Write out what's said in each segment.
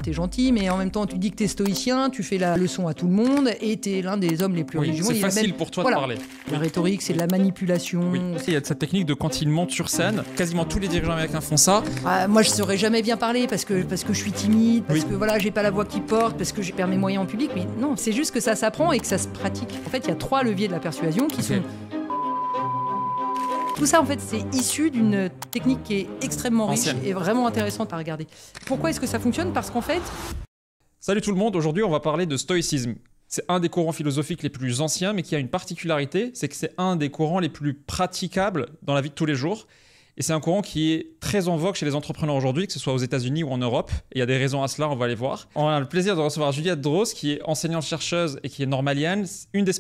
T'es gentil, mais en même temps, tu dis que t'es stoïcien, tu fais la leçon à tout le monde et t'es l'un des hommes les plus riches du monde. C'est facile pour toi de parler. La rhétorique, c'est de la manipulation. Oui. Il y a cette technique de quand ils montent sur scène, quasiment tous les dirigeants américains font ça. Moi, je saurais jamais bien parler parce que je suis timide, parce que voilà, j'ai pas la voix qui porte, parce que j'ai perds mes moyens en public. Mais non, c'est juste que ça s'apprend et que ça se pratique. En fait, il y a 3 leviers de la persuasion qui sont... Tout ça, en fait, c'est issu d'une technique qui est extrêmement riche et vraiment intéressante à regarder. Pourquoi est-ce que ça fonctionne ? Parce qu'en fait... Salut tout le monde, aujourd'hui on va parler de stoïcisme. C'est un des courants philosophiques les plus anciens, mais qui a une particularité, c'est que c'est un des courants les plus praticables dans la vie de tous les jours. Et c'est un courant qui est très en vogue chez les entrepreneurs aujourd'hui, que ce soit aux États-Unis ou en Europe. Et il y a des raisons à cela, on va les voir. On a le plaisir de recevoir Juliette Droz, qui est enseignante-chercheuse et qui est normalienne, une des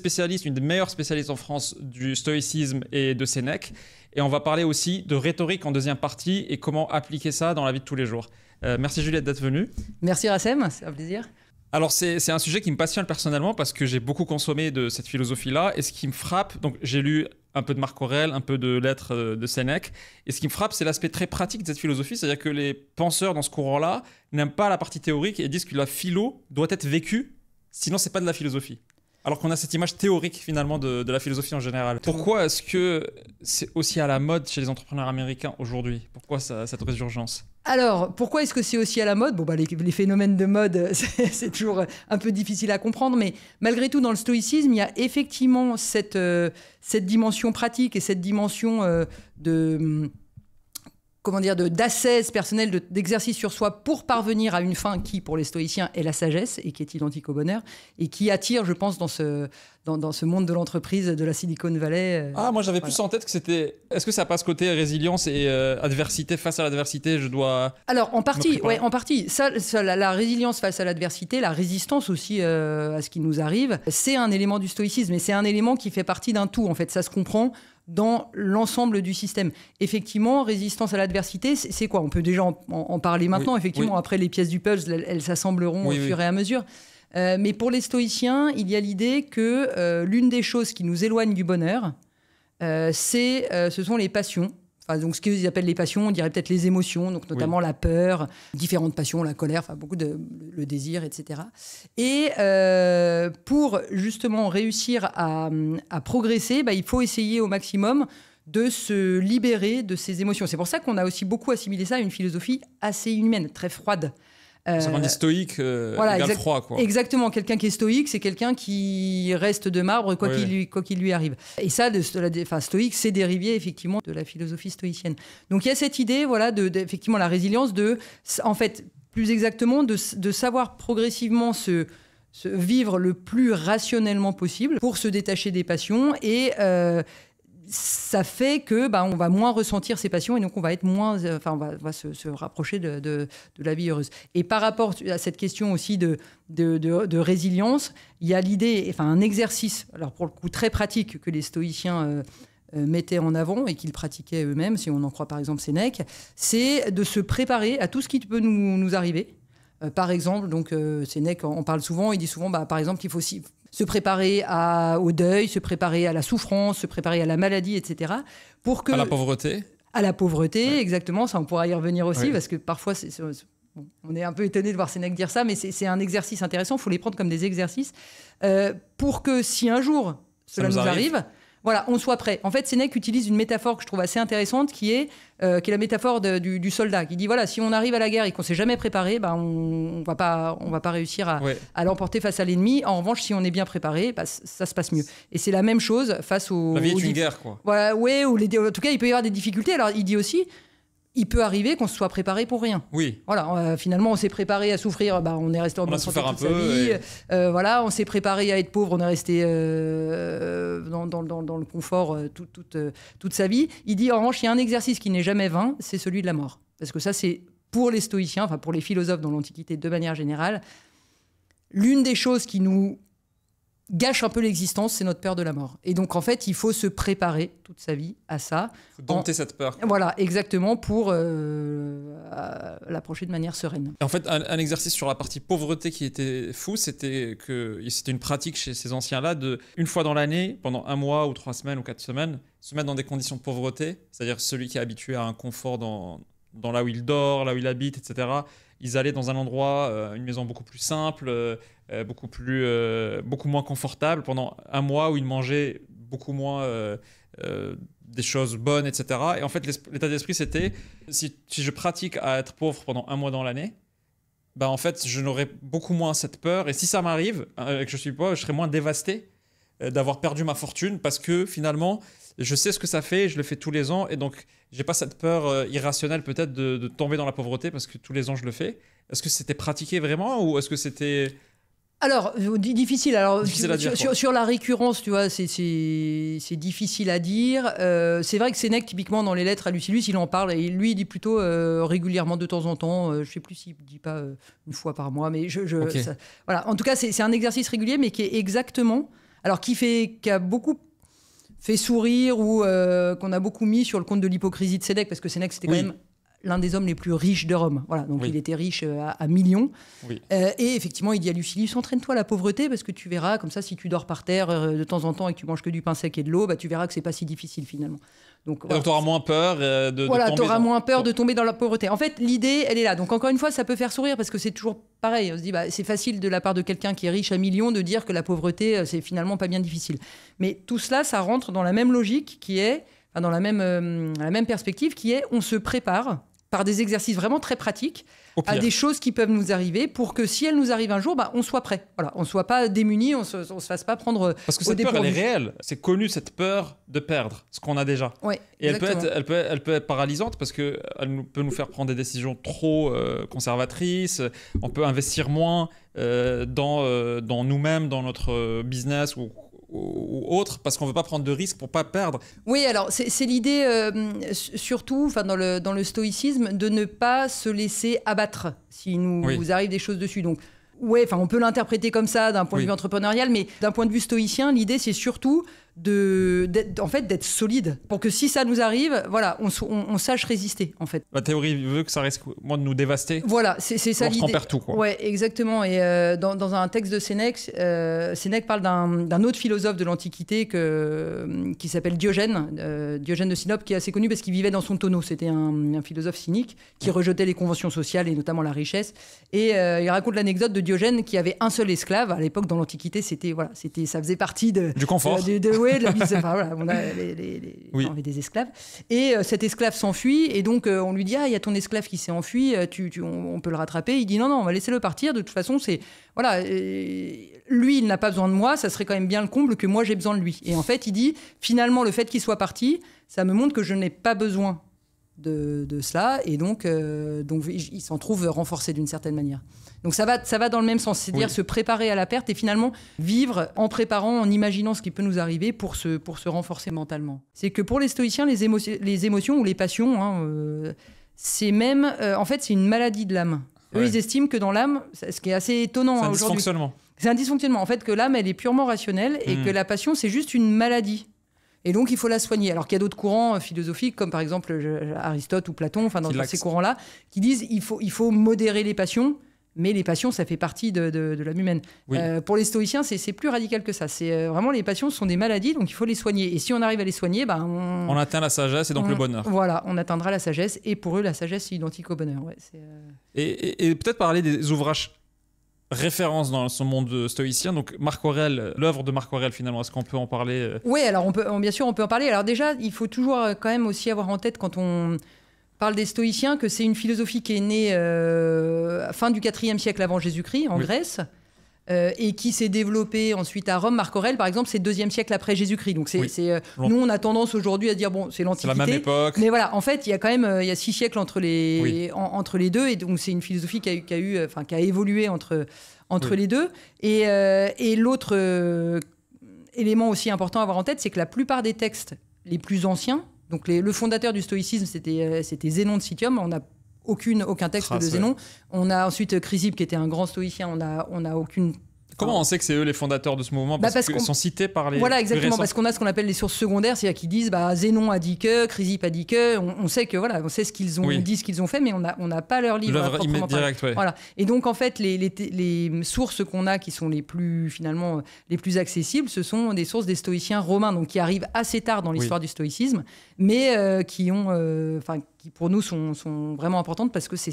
meilleures spécialistes en France du stoïcisme et de Sénèque. Et on va parler aussi de rhétorique en deuxième partie et comment appliquer ça dans la vie de tous les jours. Merci Juliette d'être venue. Merci Rassem, c'est un plaisir. Alors c'est un sujet qui me passionne personnellement parce que j'ai beaucoup consommé de cette philosophie-là. Et ce qui me frappe, donc j'ai lu un peu de Marc Aurèle, un peu de lettres de Sénèque. Et ce qui me frappe, c'est l'aspect très pratique de cette philosophie. C'est-à-dire que les penseurs dans ce courant-là n'aiment pas la partie théorique et disent que la philo doit être vécue, sinon c'est pas de la philosophie. Alors qu'on a cette image théorique finalement de la philosophie en général. Pourquoi est-ce que c'est aussi à la mode chez les entrepreneurs américains aujourd'hui ? Pourquoi cette résurgence ? Alors, pourquoi est-ce que c'est aussi à la mode ? Les phénomènes de mode, c'est toujours un peu difficile à comprendre, mais malgré tout, dans le stoïcisme, il y a effectivement cette dimension pratique et cette dimension d'ascèse personnelle, d'exercice sur soi pour parvenir à une fin qui, pour les stoïciens, est la sagesse et qui est identique au bonheur et qui attire, je pense, dans ce monde de l'entreprise de la Silicon Valley. Moi j'avais plus en tête que c'était... Est-ce que ça passe côté résilience et adversité, face à l'adversité, je dois... Alors, en partie. La résilience face à l'adversité, la résistance aussi à ce qui nous arrive, c'est un élément du stoïcisme et c'est un élément qui fait partie d'un tout. En fait, ça se comprend dans l'ensemble du système. Effectivement, résistance à l'adversité, c'est quoi ? On peut déjà en parler maintenant. Effectivement, après, les pièces du puzzle, elles s'assembleront au fur et à mesure. Mais pour les stoïciens, il y a l'idée que l'une des choses qui nous éloigne du bonheur, ce sont les passions. Donc, ce qu'ils appellent les passions, on dirait peut-être les émotions, donc notamment la peur, différentes passions, la colère, le désir, etc. Et pour justement réussir à progresser, il faut essayer au maximum de se libérer de ces émotions. C'est pour ça qu'on a aussi beaucoup assimilé ça à une philosophie assez humaine, très froide. Ça rend stoïque égale froid, quoi. Exactement. Quelqu'un qui est stoïque, c'est quelqu'un qui reste de marbre quoi qu'il lui arrive. Et ça, stoïque, c'est dérivé effectivement de la philosophie stoïcienne. Donc il y a cette idée, effectivement, la résilience en fait, plus exactement, de savoir progressivement se vivre le plus rationnellement possible pour se détacher des passions et ça fait que on va moins ressentir ses passions et donc on va être moins, on va se rapprocher de la vie heureuse. Et par rapport à cette question aussi de résilience, il y a l'idée, un exercice, alors pour le coup très pratique que les stoïciens mettaient en avant et qu'ils pratiquaient eux-mêmes, si on en croit par exemple Sénèque, c'est de se préparer à tout ce qui peut nous arriver. Par exemple, donc Sénèque en parle souvent, il dit souvent, par exemple, qu'il faut aussi se préparer au deuil, se préparer à la souffrance, se préparer à la maladie, etc. À la pauvreté. À la pauvreté, exactement. Ça, on pourra y revenir aussi, parce que parfois, on est un peu étonné de voir Sénèque dire ça, mais c'est un exercice intéressant. Il faut les prendre comme des exercices pour que si un jour cela nous arrive, on soit prêt. En fait, Sénèque utilise une métaphore que je trouve assez intéressante, qui est la métaphore du soldat, qui dit si on arrive à la guerre et qu'on s'est jamais préparé, on va pas réussir à l'emporter face à l'ennemi. En revanche, si on est bien préparé, ça se passe mieux. Et c'est la même chose face aux... La vie est une guerre, quoi. En tout cas, il peut y avoir des difficultés. Alors, il dit aussi, il peut arriver qu'on se soit préparé pour rien. Oui. Finalement, on s'est préparé à souffrir, on est resté en bonne santé toute sa vie. On s'est préparé à être pauvre, on est resté dans le confort toute sa vie. Il dit, en revanche, il y a un exercice qui n'est jamais vain, c'est celui de la mort. Parce que ça, c'est pour les stoïciens, pour les philosophes dans l'Antiquité de manière générale, l'une des choses qui nous gâche un peu l'existence, c'est notre peur de la mort. Et donc, en fait, il faut se préparer toute sa vie à ça. Il faut dompter cette peur. Voilà, exactement, pour l'approcher de manière sereine. Et en fait, un exercice sur la partie pauvreté qui était fou, c'était une pratique chez ces anciens-là une fois dans l'année, pendant 1 mois ou 3 semaines ou 4 semaines, se mettre dans des conditions de pauvreté, c'est-à-dire celui qui est habitué à un confort dans là où il dort, là où il habite, etc., ils allaient dans un endroit, une maison beaucoup plus simple, beaucoup moins confortable pendant un mois où ils mangeaient beaucoup moins des choses bonnes, etc. Et en fait, l'état d'esprit, c'était si je pratique à être pauvre pendant un mois dans l'année, bah en fait, je n'aurais beaucoup moins cette peur. Et si ça m'arrive, que je suis pauvre, je serais moins dévasté d'avoir perdu ma fortune parce que finalement, je sais ce que ça fait, je le fais tous les ans. Et donc, j'ai pas cette peur irrationnelle peut-être de tomber dans la pauvreté parce que tous les ans, je le fais. Est-ce que c'était pratiqué vraiment ou est-ce que c'était... Alors, difficile. Alors, Difficile à dire, sur la récurrence, tu vois, c'est difficile à dire. C'est vrai que Sénèque, typiquement, dans les lettres à Lucilius, il en parle. Et lui, il dit plutôt régulièrement, de temps en temps. Je ne sais plus s'il ne dit pas une fois par mois. Mais Okay. voilà. En tout cas, c'est un exercice régulier, mais qui est exactement... Alors, qui a beaucoup fait sourire ou qu'on a beaucoup mis sur le compte de l'hypocrisie de Sénèque, parce que Sénèque, c'était quand même l'un des hommes les plus riches de Rome. Voilà, donc il était riche à millions. Oui. Et effectivement, il dit à Lucilius, entraîne-toi à la pauvreté, parce que tu verras, comme ça, si tu dors par terre de temps en temps et que tu manges que du pain sec et de l'eau, bah, tu verras que c'est pas si difficile finalement. Donc, voilà. Tu auras moins peur de voilà, tomber moins peur de tomber dans la pauvreté. En fait, l'idée, elle est là. Donc encore une fois, ça peut faire sourire, parce que c'est toujours pareil. On se dit, bah, c'est facile de la part de quelqu'un qui est riche à millions de dire que la pauvreté, c'est finalement pas bien difficile. Mais tout cela, ça rentre dans la même logique qui est, enfin, dans la même perspective qui est, on se prépare par des exercices vraiment très pratiques à des choses qui peuvent nous arriver pour que si elles nous arrivent un jour, bah, on soit prêt. Voilà, on ne soit pas démunis, on se fasse pas prendre parce que cette peur, elle est réelle. C'est connu, cette peur de perdre ce qu'on a déjà. Ouais, et elle peut être paralysante parce qu'elle peut nous faire prendre des décisions trop conservatrices. On peut investir moins dans nous-mêmes, dans notre business ou autre, parce qu'on ne veut pas prendre de risques pour ne pas perdre. Oui, alors c'est l'idée, surtout dans le stoïcisme, de ne pas se laisser abattre s'il nous arrive des choses dessus. Donc, ouais, on peut l'interpréter comme ça d'un point de vue entrepreneurial, mais d'un point de vue stoïcien, l'idée, c'est surtout d'être solide pour que si ça nous arrive, voilà, on sache résister, en fait. La théorie veut que ça risque moins de nous dévaster. Voilà, c'est ça l'idée. On perd tout, quoi. Ouais, exactement. Et dans un texte de Sénèque, Sénèque parle d'un autre philosophe de l'Antiquité qui s'appelle Diogène, Diogène de Sinope, qui est assez connu parce qu'il vivait dans son tonneau. C'était un philosophe cynique qui rejetait les conventions sociales et notamment la richesse. Et il raconte l'anecdote de Diogène qui avait un seul esclave. À l'époque, dans l'Antiquité, ça faisait partie du confort. De la vie, voilà, on avait des esclaves. Et cet esclave s'enfuit, et donc on lui dit, il y a ton esclave qui s'est enfui, on peut le rattraper. Il dit non, on va laisser le partir. De toute façon, lui, il n'a pas besoin de moi, ça serait quand même bien le comble que moi j'ai besoin de lui. Et en fait, il dit, finalement, le fait qu'il soit parti, ça me montre que je n'ai pas besoin de cela, et donc il s'en trouve renforcé d'une certaine manière. Donc ça va dans le même sens, c'est-à-dire se préparer à la perte et finalement vivre en préparant, en imaginant ce qui peut nous arriver pour se renforcer mentalement. C'est que pour les stoïciens, les émotions ou les passions, c'est même, en fait, c'est une maladie de l'âme. Eux, ils estiment que dans l'âme, ce qui est assez étonnant aujourd'hui. C'est un dysfonctionnement. C'est un dysfonctionnement, en fait, que l'âme, elle est purement rationnelle et que la passion, c'est juste une maladie. Et donc, il faut la soigner. Alors qu'il y a d'autres courants philosophiques, comme par exemple Aristote ou Platon, dans ces courants-là, qui disent qu'il faut modérer les passions, mais les passions, ça fait partie de l'âme humaine. Pour les stoïciens, c'est plus radical que ça. C'est vraiment, les passions sont des maladies, donc il faut les soigner. Et si on arrive à les soigner, on atteint la sagesse et donc le bonheur. Voilà, on atteindra la sagesse. Et pour eux, la sagesse, c'est identique au bonheur. Ouais, et peut-être parler des ouvrages référence dans ce monde stoïcien, donc Marc Aurèle, l'œuvre de Marc Aurèle finalement, est-ce qu'on peut en parler Oui, alors bien sûr on peut en parler. Alors déjà, il faut toujours quand même aussi avoir en tête quand on parle des stoïciens que c'est une philosophie qui est née fin du IVe siècle avant Jésus-Christ en Grèce. Et qui s'est développé ensuite à Rome. Marc Aurèle, par exemple, c'est 2e siècle après Jésus-Christ. Donc, nous, on a tendance aujourd'hui à dire, c'est l'Antiquité. C'est la même époque. Mais voilà, en fait, il y a quand même 6 siècles entre les deux. Et donc, c'est une philosophie qui a évolué entre les deux. Et l'autre élément aussi important à avoir en tête, c'est que la plupart des textes les plus anciens, donc le fondateur du stoïcisme, c'était Zénon de Citium. On n'a aucun texte de Zénon. On a ensuite Chrysippe, qui était un grand stoïcien. On a aucune... Comment on sait que c'est eux les fondateurs de ce mouvement parce qu'ils sont cités par les... Voilà, exactement, parce qu'on a ce qu'on appelle les sources secondaires, c'est-à-dire qu'ils disent Zénon a dit que, Chrysippe a dit que, on sait que on sait ce qu'ils ont dit, ce qu'ils ont fait, mais on n'a pas leur livre. L'œuvre direct, Voilà. Et donc en fait, les sources qu'on a qui sont les plus accessibles, ce sont des sources des stoïciens romains, donc qui arrivent assez tard dans l'histoire du stoïcisme, mais qui ont qui pour nous sont vraiment importantes parce que ce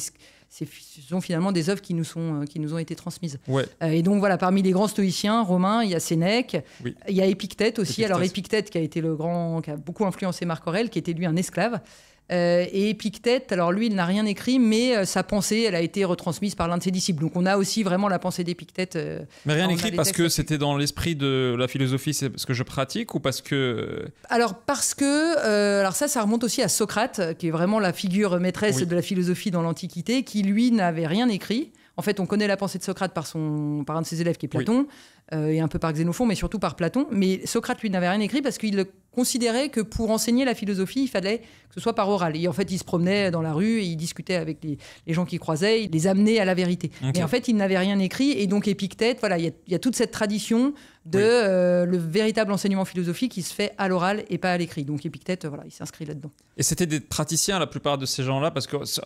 sont finalement des œuvres qui nous ont été transmises. Ouais. Et donc voilà, parmi les grands stoïciens romains, il y a Sénèque, oui. Il y a Épictète aussi. Alors Épictète qui a beaucoup influencé Marc Aurèle, qui était lui un esclave. Et Épictète, alors lui, il n'a rien écrit, mais sa pensée, elle a été retransmise par l'un de ses disciples. Donc on a aussi vraiment la pensée d'Épictète. Mais rien écrit parce que c'était dans l'esprit de la philosophie, c'est ce que je pratique ou parce que... Alors parce que, alors ça remonte aussi à Socrate, qui est vraiment la figure maîtresse de la philosophie dans l'Antiquité, qui lui n'avait rien écrit. En fait, on connaît la pensée de Socrate par un de ses élèves qui est Platon, et un peu par Xénophon, mais surtout par Platon. Mais Socrate, lui, n'avait rien écrit parce qu'il considérait que pour enseigner la philosophie, il fallait que ce soit par oral. Et en fait, il se promenait dans la rue et il discutait avec les gens qu'il croisait, il les amenait à la vérité. Okay. Mais en fait, il n'avait rien écrit. Et donc, Épictète, voilà, il y a toute cette tradition de le véritable enseignement philosophique qui se fait à l'oral et pas à l'écrit. Donc, Épictète, voilà, il s'inscrit là-dedans. Et c'était des praticiens, la plupart de ces gens-là, parce que si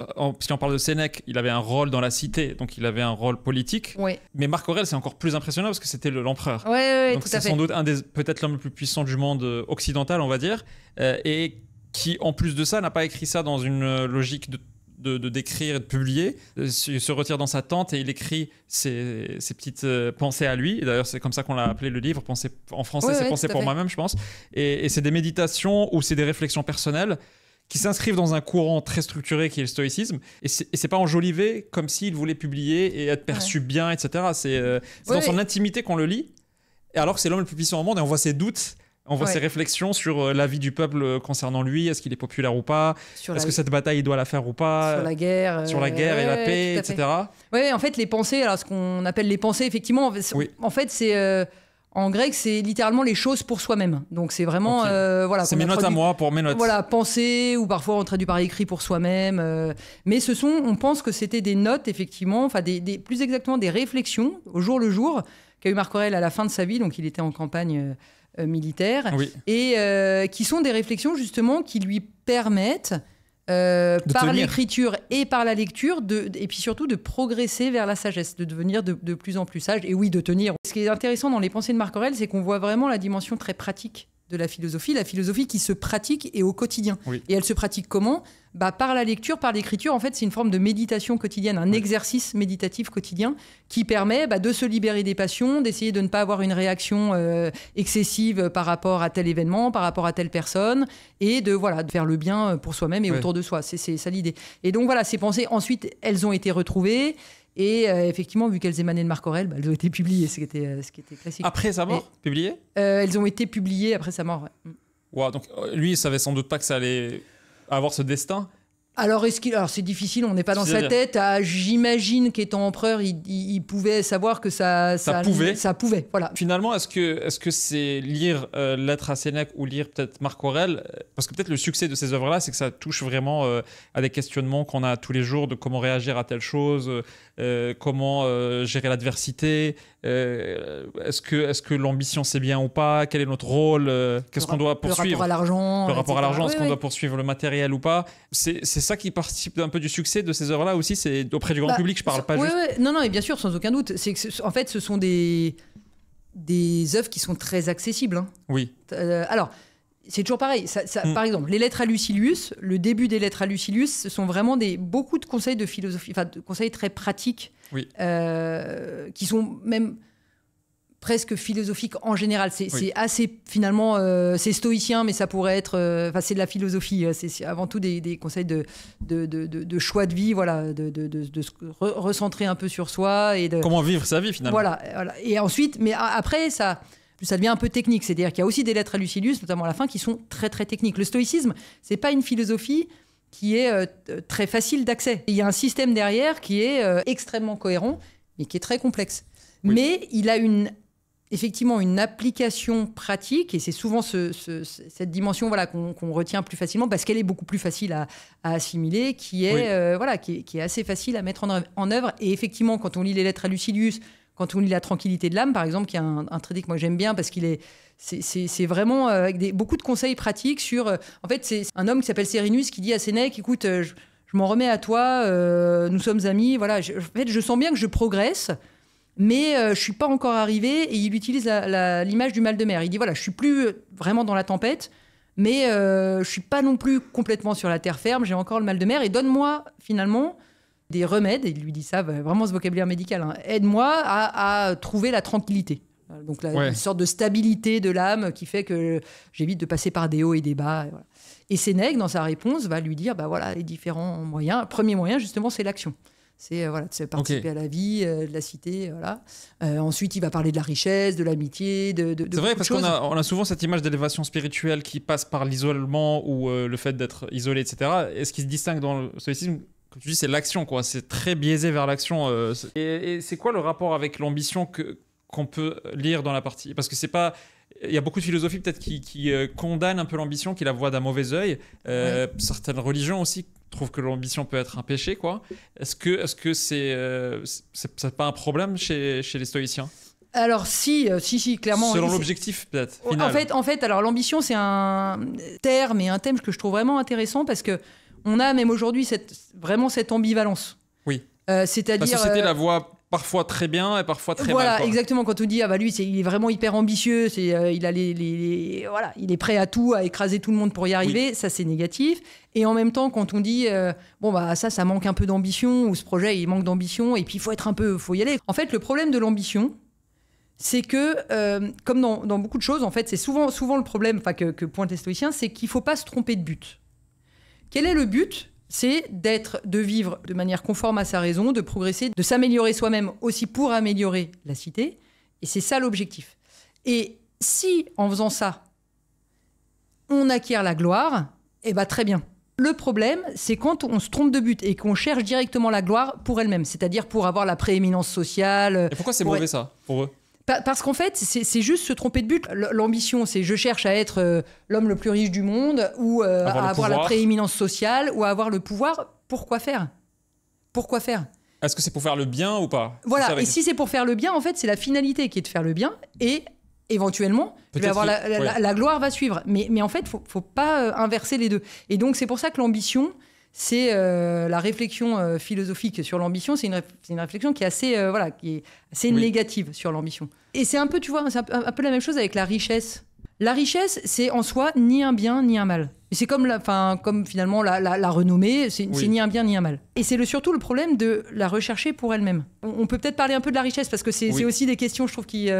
on parle de Sénèque, il avait un rôle dans la cité, donc il avait un rôle politique. Ouais. Mais Marc Aurèle, c'est encore plus impressionnant parce que c'était l'empereur. Ouais, donc tout à fait. C'est sans doute peut-être l'homme le plus puissant du monde occidental, on va dire, et qui, en plus de ça, n'a pas écrit ça dans une logique de d'écrire et de publier. Il se retire dans sa tente et il écrit ses petites pensées à lui. Et d'ailleurs, c'est comme ça qu'on l'a appelé le livre. En français, c'est Pensées pour moi-même, je pense. Et c'est des méditations ou c'est des réflexions personnelles qui s'inscrivent dans un courant très structuré qui est le stoïcisme. Et c'est pas enjolivé comme s'il voulait publier et être perçu bien, etc. C'est dans son intimité qu'on le lit. Et alors que c'est l'homme le plus puissant au monde et on voit ses doutes. On voit ses réflexions sur la vie du peuple concernant lui. Est-ce qu'il est populaire ou pas? Est-ce que cette bataille, il doit la faire ou pas? Sur la guerre. Sur la guerre et la paix, etc. Oui, en fait, les pensées, alors ce qu'on appelle les pensées, effectivement, en fait, c'est... en grec, c'est littéralement les choses pour soi-même. Donc c'est vraiment... voilà, c'est mes notes à moi pour mes notes. Voilà, penser, ou parfois on traduit par écrit pour soi-même. Mais on pense que c'était des notes, effectivement, enfin plus exactement des réflexions, au jour le jour, qu'a eu Marc Aurèle à la fin de sa vie. Donc il était en campagne... militaire, et qui sont des réflexions justement qui lui permettent par l'écriture et par la lecture et puis surtout de progresser vers la sagesse, de devenir de plus en plus sage et de tenir. Ce qui est intéressant dans les pensées de Marc Aurèle, c'est qu'on voit vraiment la dimension très pratique de la philosophie qui se pratique et au quotidien. Et elle se pratique comment ? Par la lecture, par l'écriture. En fait, c'est une forme de méditation quotidienne, un exercice méditatif quotidien qui permet de se libérer des passions, d'essayer de ne pas avoir une réaction excessive par rapport à tel événement, par rapport à telle personne, et de faire le bien pour soi-même et autour de soi. C'est ça l'idée. Et donc voilà, ces pensées, ensuite, elles ont été retrouvées. Et effectivement, vu qu'elles émanaient de Marc Aurèle, elles ont été publiées, ce qui était classique. Après sa mort, publiées elles ont été publiées après sa mort, Wow, donc lui, il savait sans doute pas que ça allait avoir ce destin. Alors c'est difficile, on n'est pas dans sa tête. J'imagine qu'étant empereur, il pouvait savoir que ça pouvait. Voilà. Finalement, est-ce que c'est lire Lettres à Sénèque ou lire peut-être Marc Aurèle, parce que peut-être le succès de ces œuvres-là, c'est que ça touche vraiment à des questionnements qu'on a tous les jours de comment réagir à telle chose, comment gérer l'adversité. Est-ce que l'ambition c'est bien ou pas? Quel est notre rôle? Qu'est-ce qu'on doit poursuivre? Le rapport à l'argent. Est-ce qu'on doit poursuivre le matériel ou pas? C'est ça qui participe un peu du succès de ces œuvres-là aussi. C'est auprès du grand public, je parle pas juste. Non, et bien sûr, sans aucun doute. C'est que, en fait, ce sont des œuvres qui sont très accessibles. Hein. Oui. Alors. C'est toujours pareil. Par exemple, les lettres à Lucilius, le début des lettres à Lucilius, ce sont vraiment beaucoup de conseils de philosophie, enfin de conseils très pratiques, qui sont même presque philosophiques en général. C'est assez, finalement, c'est stoïcien, mais ça pourrait être... c'est de la philosophie. C'est avant tout des conseils de choix de vie, voilà, de se recentrer un peu sur soi. Et comment vivre sa vie, finalement. Voilà. Et ensuite, mais après, ça devient un peu technique. C'est-à-dire qu'il y a aussi des lettres à Lucilius, notamment à la fin, qui sont très, très techniques. Le stoïcisme, c'est pas une philosophie qui est très facile d'accès. Il y a un système derrière qui est extrêmement cohérent, mais qui est très complexe. Mais il a effectivement une application pratique, et c'est souvent cette dimension qu'on retient plus facilement, parce qu'elle est beaucoup plus facile à assimiler, qui est assez facile à mettre en œuvre. Et effectivement, quand on lit les lettres à Lucilius, quand on lit La tranquillité de l'âme, par exemple, qui est un traité que moi j'aime bien, parce c'est vraiment avec beaucoup de conseils pratiques sur... en fait, c'est un homme qui s'appelle Sérinus qui dit à Sénèque, écoute, je m'en remets à toi, nous sommes amis, voilà. En fait, je sens bien que je progresse, mais je ne suis pas encore arrivé. Et il utilise l'image du mal de mer. Il dit, voilà, je ne suis plus vraiment dans la tempête, mais je suis pas non plus complètement sur la terre ferme, j'ai encore le mal de mer, et donne-moi finalement des remèdes, et il lui dit ça, vraiment ce vocabulaire médical, hein, aide-moi à trouver la tranquillité. Donc une sorte de stabilité de l'âme qui fait que j'évite de passer par des hauts et des bas. Et, voilà. Et Sénèque, dans sa réponse, va lui dire, voilà, les différents moyens. Le premier moyen, justement, c'est l'action. C'est de participer à la vie, de la cité. Voilà. Ensuite, il va parler de la richesse, de l'amitié, de c'est vrai, parce qu'on a souvent cette image d'élévation spirituelle qui passe par l'isolement ou le fait d'être isolé, etc. Et ce qui se distingue dans le stoïcisme, comme tu dis, c'est l'action, quoi. C'est très biaisé vers l'action. Et c'est quoi le rapport avec l'ambition qu'on peut lire dans la partie? Parce que c'est pas... Il y a beaucoup de philosophies peut-être qui condamnent un peu l'ambition, qui la voient d'un mauvais œil. Certaines religions aussi trouvent que l'ambition peut être un péché, quoi. Est-ce que c'est pas un problème chez les stoïciens? Alors si, clairement. Selon l'objectif, peut-être, final. En fait, alors l'ambition, c'est un thème que je trouve vraiment intéressant parce que on a même aujourd'hui vraiment cette ambivalence. Oui. C'est-à-dire... La société la voit parfois très bien et parfois très mal. Voilà, exactement. Quand on dit lui, il est vraiment hyper ambitieux, il a il est prêt à tout, à écraser tout le monde pour y arriver. Oui. Ça, c'est négatif. Et en même temps, quand on dit ça manque un peu d'ambition, ou ce projet il manque d'ambition, et puis faut y aller. En fait, le problème de l'ambition, c'est que comme dans beaucoup de choses, en fait, c'est souvent le problème, que pointent les stoïciens, c'est qu'il faut pas se tromper de but. Quel est le but ? C'est de vivre de manière conforme à sa raison, de progresser, de s'améliorer soi-même aussi pour améliorer la cité. Et c'est ça l'objectif. Et si, en faisant ça, on acquiert la gloire, très bien. Le problème, c'est quand on se trompe de but et qu'on cherche directement la gloire pour elle-même, c'est-à-dire pour avoir la prééminence sociale. Et pourquoi c'est mauvais ça, pour eux ? Parce qu'en fait, c'est juste se tromper de but. L'ambition, c'est je cherche à être l'homme le plus riche du monde ou à avoir la prééminence sociale ou à avoir le pouvoir. Pourquoi faire ? Est-ce que c'est pour faire le bien ou pas ? Voilà, et si c'est pour faire le bien, en fait, c'est la finalité qui est de faire le bien et éventuellement, la gloire va suivre. Mais en fait, faut pas inverser les deux. Et donc, c'est pour ça que l'ambition... C'est la réflexion philosophique sur l'ambition, c'est une réflexion qui est assez négative sur l'ambition. Et c'est un peu, tu vois, c'est un peu la même chose avec la richesse. La richesse, c'est en soi ni un bien ni un mal. Et c'est comme finalement la renommée, c'est ni un bien ni un mal. Et c'est surtout le problème de la rechercher pour elle-même. On peut peut-être parler un peu de la richesse parce que c'est aussi des questions, je trouve, qui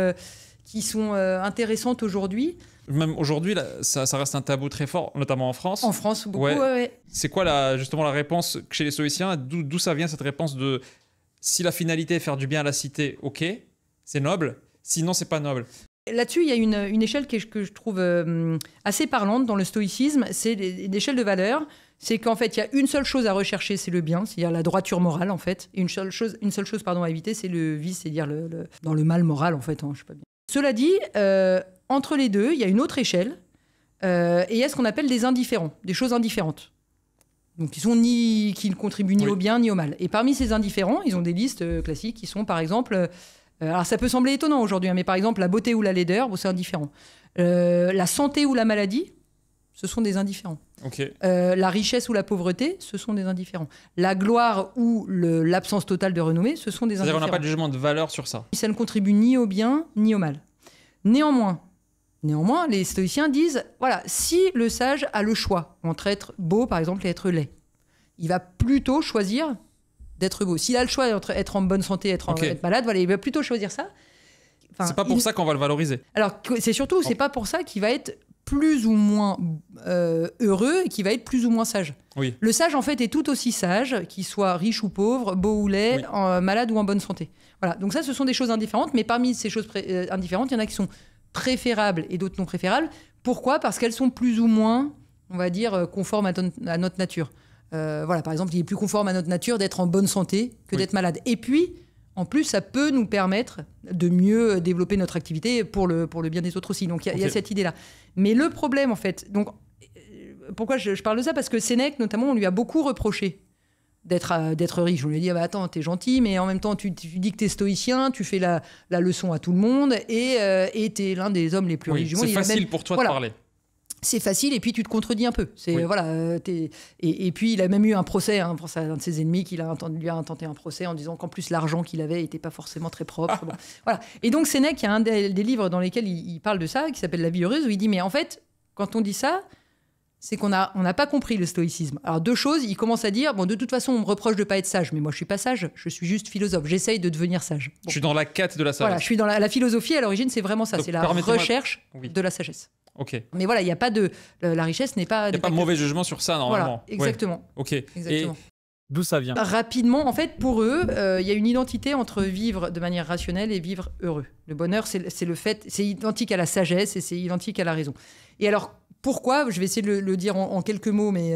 sont intéressantes aujourd'hui. Même aujourd'hui, ça reste un tabou très fort, notamment en France. En France, beaucoup, ouais. C'est quoi justement la réponse chez les stoïciens ? D'où ça vient cette réponse de si la finalité est faire du bien à la cité, ok, c'est noble, sinon c'est pas noble. Là-dessus, il y a une échelle que je trouve assez parlante dans le stoïcisme, c'est l'échelle de valeur. C'est qu'en fait, il y a une seule chose à rechercher, c'est le bien, c'est-à-dire la droiture morale, en fait. Et une seule chose à éviter, c'est le vice, c'est-à-dire dans le mal moral, en fait. Hein, je sais pas bien. Cela dit, entre les deux, il y a une autre échelle, et il y a ce qu'on appelle des indifférents, des choses indifférentes. Donc, qui ne contribuent ni au bien ni au mal. Et parmi ces indifférents, ils ont des listes classiques qui sont, par exemple... alors, ça peut sembler étonnant aujourd'hui, mais par exemple, la beauté ou la laideur, c'est indifférent. La santé ou la maladie, ce sont des indifférents. Okay. La richesse ou la pauvreté, ce sont des indifférents. La gloire ou l'absence totale de renommée, ce sont des indifférents. C'est-à-dire qu'on n'a pas de jugement de valeur sur ça. Ça ne contribue ni au bien ni au mal. Néanmoins, les stoïciens disent, voilà, si le sage a le choix entre être beau, par exemple, et être laid, il va plutôt choisir d'être beau. S'il a le choix entre être en bonne santé et être malade, il va plutôt choisir ça. C'est pas pour ça qu'on va le valoriser. Alors, c'est pas pour ça qu'il va être plus ou moins heureux et qu'il va être plus ou moins sage. Oui. Le sage, en fait, est tout aussi sage, qu'il soit riche ou pauvre, beau ou laid, malade ou en bonne santé. Voilà. Donc ça, ce sont des choses indifférentes, mais parmi ces choses indifférentes, il y en a qui sont préférables et d'autres non préférables. Pourquoi ? Parce qu'elles sont plus ou moins, on va dire, conformes à notre nature. Par exemple, il est plus conforme à notre nature d'être en bonne santé que d'être malade. Et puis, en plus, ça peut nous permettre de mieux développer notre activité pour le bien des autres aussi. Donc, il y a cette idée-là. Mais le problème, en fait... Donc, pourquoi je parle de ça ? Parce que Sénèque, notamment, on lui a beaucoup reproché d'être riche. On lui a dit, attends, t'es gentil, mais en même temps, tu dis que t'es stoïcien, tu fais la leçon à tout le monde, et t'es l'un des hommes les plus riches du monde. C'est facile pour toi de parler. C'est facile, et puis tu te contredis un peu. Et puis, il a même eu un procès pour un de ses ennemis, lui a intenté un procès en disant qu'en plus, l'argent qu'il avait n'était pas forcément très propre. Bon, voilà. Et donc, Sénèque, il y a un des livres dans lesquels il parle de ça, qui s'appelle « La vie heureuse », où il dit, mais en fait, quand on dit ça, c'est qu'on n'a pas compris le stoïcisme. Alors, 2 choses, il commence à dire, bon, de toute façon, on me reproche de ne pas être sage, mais moi, je ne suis pas sage, je suis juste philosophe, j'essaye de devenir sage. Bon. Je suis dans la quête de la sagesse. Voilà, je suis dans la philosophie, à l'origine, c'est vraiment ça, Donc, c'est la recherche de la sagesse. Ok. Mais voilà, il n'y a pas de... La richesse n'est pas... Il n'y a pas de mauvais jugement sur ça, normalement. Voilà, exactement. Ouais. Ok. Exactement. Et d'où ça vient? Rapidement, en fait, pour eux, il y a une identité entre vivre de manière rationnelle et vivre heureux. Le bonheur, c'est le fait... C'est identique à la sagesse et c'est identique à la raison. Et alors, pourquoi? Je vais essayer de le dire en quelques mots, mais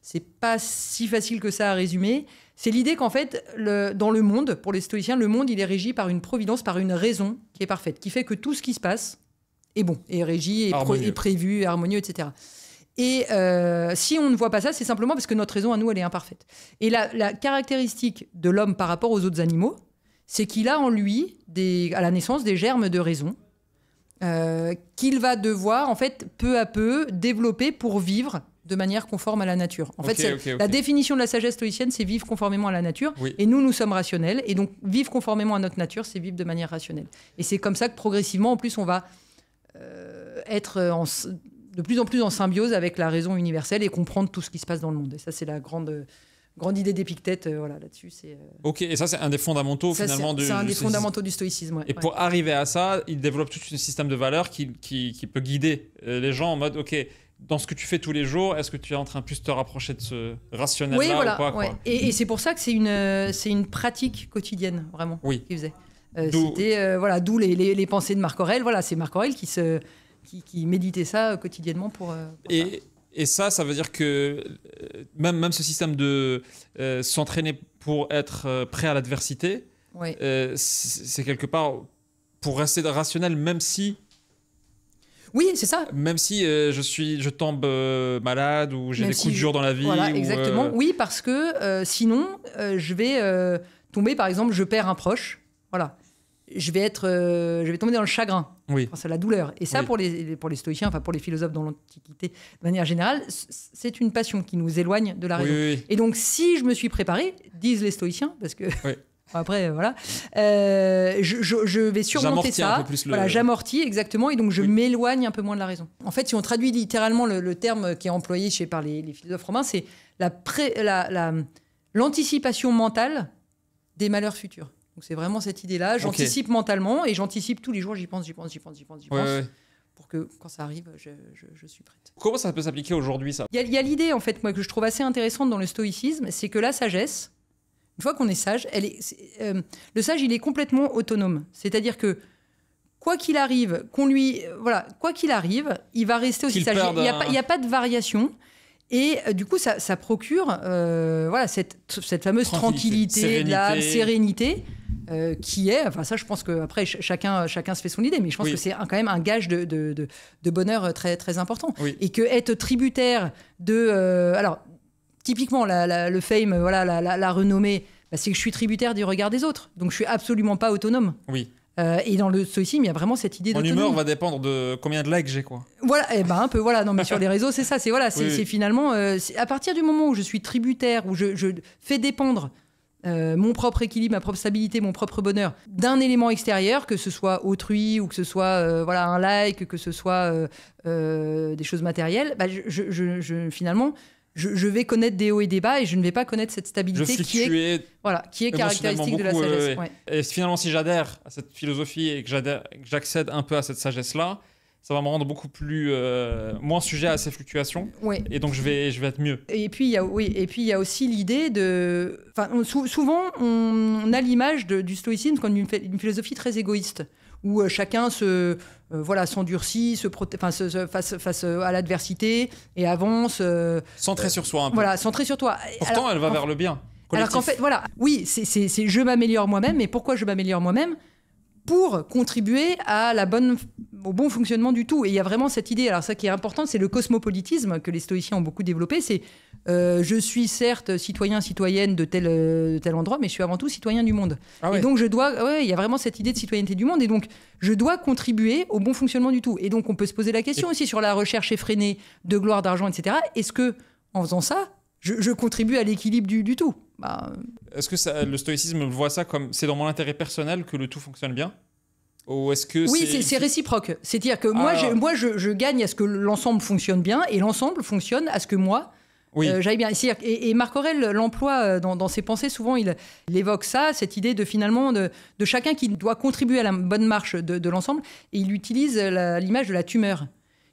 c'est pas si facile que ça à résumer. C'est l'idée qu'en fait, dans le monde, pour les stoïciens, le monde, il est régi par une providence, par une raison qui est parfaite, qui fait que tout ce qui se passe est bon, est régi, est prévu, est harmonieux, etc. Et si on ne voit pas ça, c'est simplement parce que notre raison à nous, elle est imparfaite. Et la caractéristique de l'homme par rapport aux autres animaux, c'est qu'il a en lui, à la naissance, des germes de raison qu'il va devoir, en fait, peu à peu, développer pour vivre de manière conforme à la nature. En fait, la définition de la sagesse stoïcienne, c'est vivre conformément à la nature. Oui. Et nous sommes rationnels. Et donc, vivre conformément à notre nature, c'est vivre de manière rationnelle. Et c'est comme ça que, progressivement, en plus, on va être de plus en plus en symbiose avec la raison universelle et comprendre tout ce qui se passe dans le monde. Et ça, c'est la grande idée d'Épictète, voilà, là-dessus. Ok, et ça, c'est un des fondamentaux, finalement, c'est un des fondamentaux du stoïcisme. Ouais, et pour arriver à ça, il développe tout un système de valeurs qui peut guider les gens en mode, ok, dans ce que tu fais tous les jours, est-ce que tu es en train de plus te rapprocher de ce rationnel-là voilà, ou pas, quoi. Et c'est pour ça que c'est une pratique quotidienne, vraiment, qu'il faisait. D'où les pensées de Marc Aurèle. Voilà, c'est Marc Aurèle qui méditait ça quotidiennement pour et ça veut dire que même ce système de s'entraîner pour être prêt à l'adversité, c'est quelque part pour rester rationnel, même si... Oui, c'est ça. Même si je tombe malade ou j'ai des coups durs dans la vie. Voilà, exactement. Oui, parce que sinon, je vais tomber, par exemple, je perds un proche. Voilà. Je vais tomber dans le chagrin, c'est la douleur. Et ça, pour les stoïciens, enfin pour les philosophes dans l'Antiquité, de manière générale, c'est une passion qui nous éloigne de la raison. Et donc, si je me suis préparé, disent les stoïciens, parce que après, voilà, je vais surmonter ça. J'amortis, exactement, et donc je m'éloigne un peu moins de la raison. En fait, si on traduit littéralement le terme qui est employé par les philosophes romains, c'est l'anticipation mentale des malheurs futurs. Donc c'est vraiment cette idée-là. J'anticipe mentalement et j'anticipe tous les jours. J'y pense. Pour que quand ça arrive, je suis prête. Comment ça peut s'appliquer aujourd'hui, ça ? Il y a l'idée, en fait, moi, que je trouve assez intéressante dans le stoïcisme, c'est que la sagesse, une fois qu'on est sage, le sage, il est complètement autonome. C'est-à-dire que quoi qu'il arrive, il va rester aussi sage. Il n'y a pas de variation. Et du coup, ça procure cette fameuse tranquillité, la sérénité, qui est... Enfin, ça, je pense qu'après, chacun se fait son idée, mais je pense que c'est quand même un gage de bonheur très, très important. Et que être tributaire de... alors, typiquement, le fame, la renommée, c'est que je suis tributaire du regard des autres. Donc, je suis absolument pas autonome. Oui. Et dans le stoïcisme, il y a vraiment cette idée d'autonomie. Mon humeur va dépendre de combien de likes j'ai, quoi. Voilà, un peu, voilà. Non, mais sur les réseaux, c'est ça. C'est finalement, à partir du moment où je suis tributaire, où je fais dépendre mon propre équilibre, ma propre stabilité, mon propre bonheur d'un élément extérieur, que ce soit autrui ou que ce soit un like, que ce soit des choses matérielles, finalement... Je vais connaître des hauts et des bas et je ne vais pas connaître cette stabilité qui est caractéristique de la sagesse. Et finalement, si j'adhère à cette philosophie et que j'accède un peu à cette sagesse-là, ça va me rendre beaucoup moins sujet à ces fluctuations. Et donc, je vais être mieux. Et puis, il y a aussi l'idée de... souvent, on a l'image du stoïcisme comme une philosophie très égoïste, où chacun s'endurcit, face à l'adversité et avance. Centré sur soi un peu. Voilà, centré sur toi. Pourtant, elle va vers le bien collectif. Alors qu'en fait, c'est je m'améliore moi-même, mais pourquoi je m'améliore moi-même ? Pour contribuer au bon fonctionnement du tout. Et il y a vraiment cette idée, alors ça qui est important, c'est le cosmopolitisme que les stoïciens ont beaucoup développé, c'est je suis certes citoyenne de tel endroit, mais je suis avant tout citoyen du monde. Et donc il y a vraiment cette idée de citoyenneté du monde, et donc je dois contribuer au bon fonctionnement du tout. Et donc on peut se poser la question aussi sur la recherche effrénée de gloire, d'argent, etc. Est-ce que, en faisant ça, je contribue à l'équilibre du tout ? Est-ce que le stoïcisme voit ça comme c'est dans mon intérêt personnel que le tout fonctionne bien ? Ou est-ce que Oui, c'est réciproque. C'est-à-dire que moi, je gagne à ce que l'ensemble fonctionne bien et l'ensemble fonctionne à ce que moi, j'aille bien. Et Marc Aurèle l'emploie dans ses pensées. Souvent, il évoque ça, cette idée de finalement de chacun qui doit contribuer à la bonne marche de l'ensemble. Et il utilise l'image de la tumeur.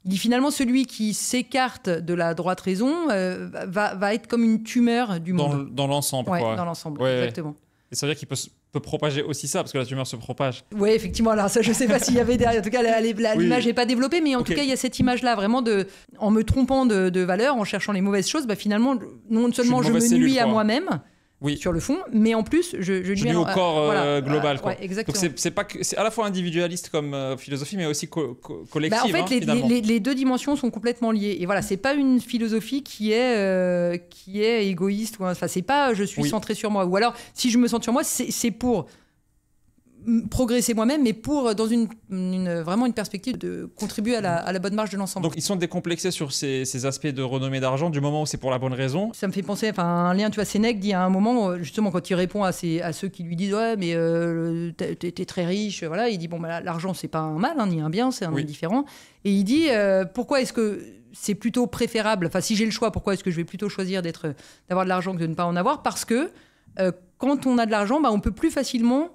Il dit finalement celui qui s'écarte de la droite raison va être comme une tumeur du monde. Dans l'ensemble, ouais, quoi. Dans l'ensemble, ouais. exactement. Et ça veut dire qu'il peut propager aussi ça, parce que la tumeur se propage. Oui, effectivement. Alors ça, je ne sais pas s'il y avait derrière. En tout cas, l'image n'est pas développée, mais en tout cas, il y a cette image-là, vraiment, en me trompant de valeur, en cherchant les mauvaises choses, finalement, non seulement je me nuis à moi-même, sur le fond, mais en plus, je nuis au corps global. Quoi. Ouais, exactement. Donc c'est à la fois individualiste comme philosophie, mais aussi collective. En fait, les deux dimensions sont complètement liées. Et voilà, c'est pas une philosophie qui est égoïste. Enfin, c'est pas je suis centré sur moi. Ou alors, si je me centre sur moi, c'est pour progresser moi-même, mais pour dans vraiment une perspective de contribuer à la bonne marche de l'ensemble. Donc ils sont décomplexés sur ces aspects de renommée d'argent du moment où c'est pour la bonne raison. Ça me fait penser, un lien, tu vois, Sénèque dit à un moment, justement quand il répond à ceux qui lui disent ouais mais t'es très riche, voilà, il dit bon l'argent c'est pas un mal ni un bien, c'est un indifférent, et il dit pourquoi est-ce que c'est plutôt préférable, si j'ai le choix, pourquoi est-ce que je vais plutôt choisir d'avoir de l'argent que de ne pas en avoir, parce que quand on a de l'argent, on peut plus facilement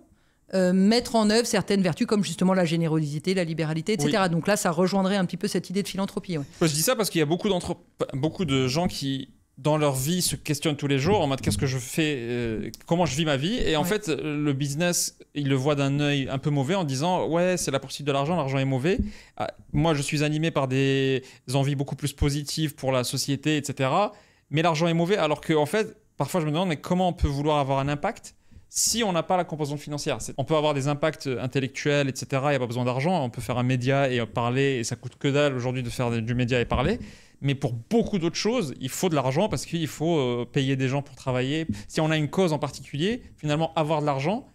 mettre en œuvre certaines vertus comme justement la générosité, la libéralité, etc. Donc là, ça rejoindrait un petit peu cette idée de philanthropie. Ouais. Je dis ça parce qu'il y a beaucoup de gens qui, dans leur vie, se questionnent tous les jours en mode qu'est-ce que je fais, comment je vis ma vie. Et en fait, le business, ils le voient d'un œil un peu mauvais en disant ouais, c'est la poursuite de l'argent est mauvais. Moi, je suis animé par des envies beaucoup plus positives pour la société, etc. Mais l'argent est mauvais, alors que en fait, parfois, je me demande mais comment on peut vouloir avoir un impact si on n'a pas la composante financière. On peut avoir des impacts intellectuels, etc. Il n'y a pas besoin d'argent. On peut faire un média et parler, et ça coûte que dalle aujourd'hui de faire du média et parler. Mais pour beaucoup d'autres choses, il faut de l'argent parce qu'il faut payer des gens pour travailler. Si on a une cause en particulier, finalement, avoir de l'argent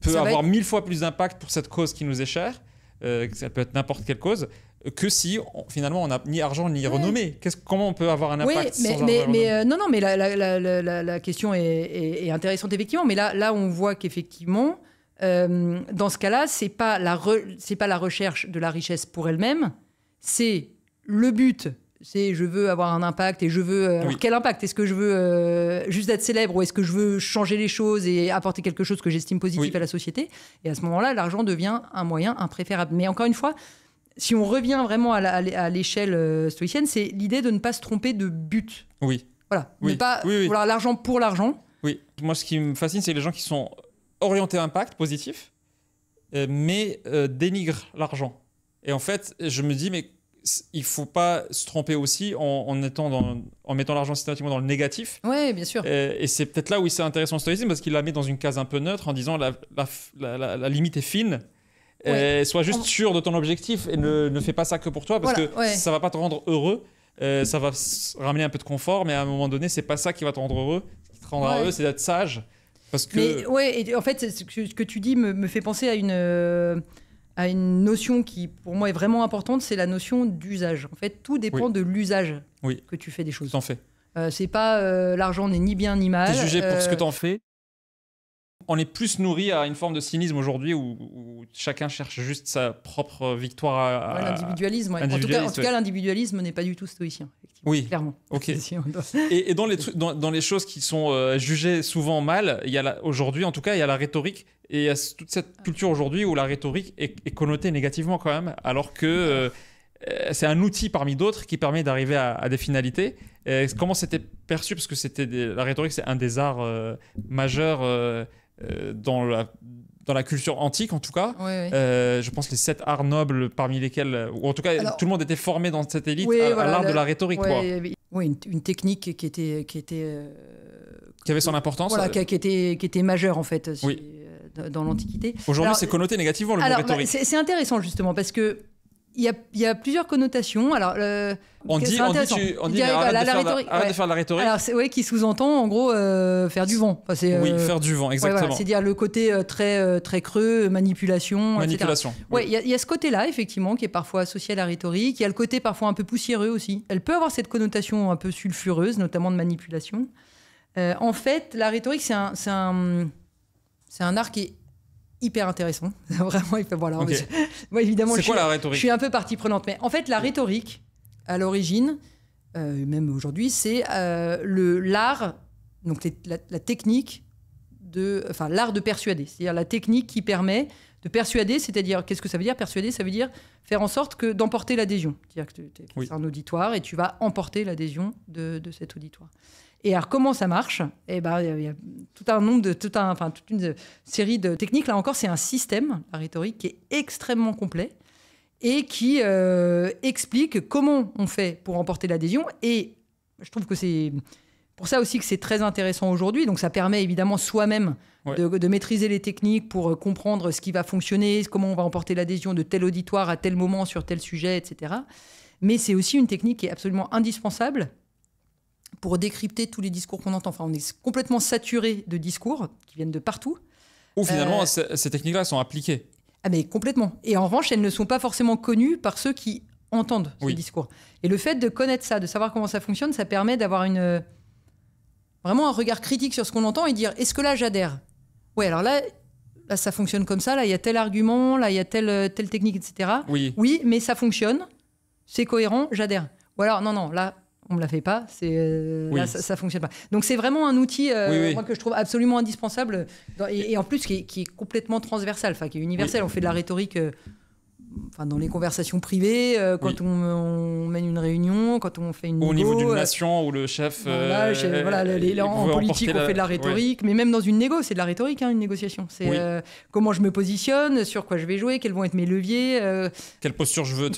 peut avoir 1000 fois plus d'impact pour cette cause qui nous est chère. Ça peut être n'importe quelle cause. Que si finalement on n'a ni argent ni renommée. Comment on peut avoir un impact sans argent mais la question est intéressante effectivement. Mais là on voit qu'effectivement dans ce cas-là c'est pas la recherche de la richesse pour elle-même, c'est le but. C'est je veux avoir un impact et je veux... Alors quel impact ? Est-ce que je veux juste être célèbre ou est-ce que je veux changer les choses et apporter quelque chose que j'estime positif à la société ? Et à ce moment-là, l'argent devient un moyen impréférable. Mais encore une fois, si on revient vraiment à l'échelle stoïcienne, c'est l'idée de ne pas se tromper de but. Oui. Voilà. Ne pas vouloir l'argent pour l'argent. Oui. Moi, ce qui me fascine, c'est les gens qui sont orientés à impact positif, mais dénigrent l'argent. Et en fait, je me dis, mais il ne faut pas se tromper aussi en mettant l'argent systématiquement dans le négatif. Oui, bien sûr. Et c'est peut-être là où c'est intéressant le stoïcisme, parce qu'il la met dans une case un peu neutre en disant la limite est fine. Sois juste sûr de ton objectif et ne fais pas ça que pour toi, parce que ça ne va pas te rendre heureux. Ça va ramener un peu de confort, mais à un moment donné, ce n'est pas ça qui va te rendre heureux. Ce qui te rendra heureux, c'est d'être sage. Parce que... et en fait, ce que tu dis me fait penser à une notion qui, pour moi, est vraiment importante, c'est la notion d'usage. En fait, tout dépend de l'usage que tu fais des choses. T'en fais. C'est pas l'argent n'est ni bien ni mal. T'es jugé pour ce que t'en fais. On est plus nourri à une forme de cynisme aujourd'hui où chacun cherche juste sa propre victoire. L'individualisme. En tout cas, l'individualisme n'est pas du tout stoïcien. Oui, clairement. Ok. Et dans les choses qui sont jugées souvent mal, aujourd'hui, en tout cas, il y a la rhétorique. Et il y a toute cette culture aujourd'hui où la rhétorique est connotée négativement quand même, alors que c'est un outil parmi d'autres qui permet d'arriver à des finalités. Comment c'était perçu ? Parce que la rhétorique, c'est un des arts majeurs dans la culture antique, en tout cas. Je pense les 7 arts nobles parmi lesquels, ou en tout cas, tout le monde était formé dans cette élite à l'art de la rhétorique. Oui, une technique qui avait son importance. Voilà, qui était majeure, en fait. Dans l'Antiquité. Aujourd'hui, c'est connoté négativement, le mot rhétorique. C'est intéressant, justement, parce que il y a plusieurs connotations. Alors, on dit arrête de faire de la rhétorique. Alors, qui sous-entend, en gros, faire du vent. Enfin, faire du vent, exactement. C'est-à-dire le côté très creux, manipulation, etc. Il y a ce côté-là, effectivement, qui est parfois associé à la rhétorique. Il y a le côté parfois un peu poussiéreux aussi. Elle peut avoir cette connotation un peu sulfureuse, notamment de manipulation. En fait, la rhétorique, c'est un art qui est hyper intéressant. Vraiment, voilà. Okay. Moi, évidemment, c'est quoi la rhétorique ? Je suis un peu partie prenante. Mais en fait, la rhétorique, à l'origine, même aujourd'hui, c'est l'art, donc la technique l'art de persuader. C'est-à-dire la technique qui permet de persuader, c'est-à-dire, qu'est-ce que ça veut dire ? Persuader, ça veut dire faire en sorte d'emporter l'adhésion. C'est-à-dire que tu es un auditoire et tu vas emporter l'adhésion de cet auditoire. Et alors, comment ça marche ? Eh ben, il y a toute une série de techniques. Là encore, c'est un système, la rhétorique, qui est extrêmement complet et qui explique comment on fait pour emporter l'adhésion. Et je trouve que c'est pour ça aussi que c'est très intéressant aujourd'hui. Donc, ça permet évidemment soi-même de maîtriser les techniques pour comprendre ce qui va fonctionner, comment on va emporter l'adhésion de tel auditoire à tel moment sur tel sujet, etc. Mais c'est aussi une technique qui est absolument indispensable pour décrypter tous les discours qu'on entend. Enfin, on est complètement saturé de discours qui viennent de partout. Ou finalement, ces techniques-là sont appliquées. Ah mais complètement. Et en revanche, elles ne sont pas forcément connues par ceux qui entendent ce discours. Et le fait de connaître ça, de savoir comment ça fonctionne, ça permet d'avoir vraiment un regard critique sur ce qu'on entend et dire, est-ce que là, j'adhère ? Ouais, alors là, ça fonctionne comme ça, là, il y a tel argument, là, il y a telle technique, etc. Oui, mais ça fonctionne, c'est cohérent, j'adhère. Ou alors, non, là, on ne me la fait pas, là, ça ne fonctionne pas. Donc, c'est vraiment un outil moi, que je trouve absolument indispensable et en plus qui est complètement transversal, qui est universel. On fait de la rhétorique dans les conversations privées, quand on mène une réunion, quand on fait une négo. Au niveau d'une nation où le chef... en politique, on fait de la rhétorique, mais même dans une négo, c'est de la rhétorique, une négociation. C'est comment je me positionne, sur quoi je vais jouer, quels vont être mes leviers. Quelle posture je veux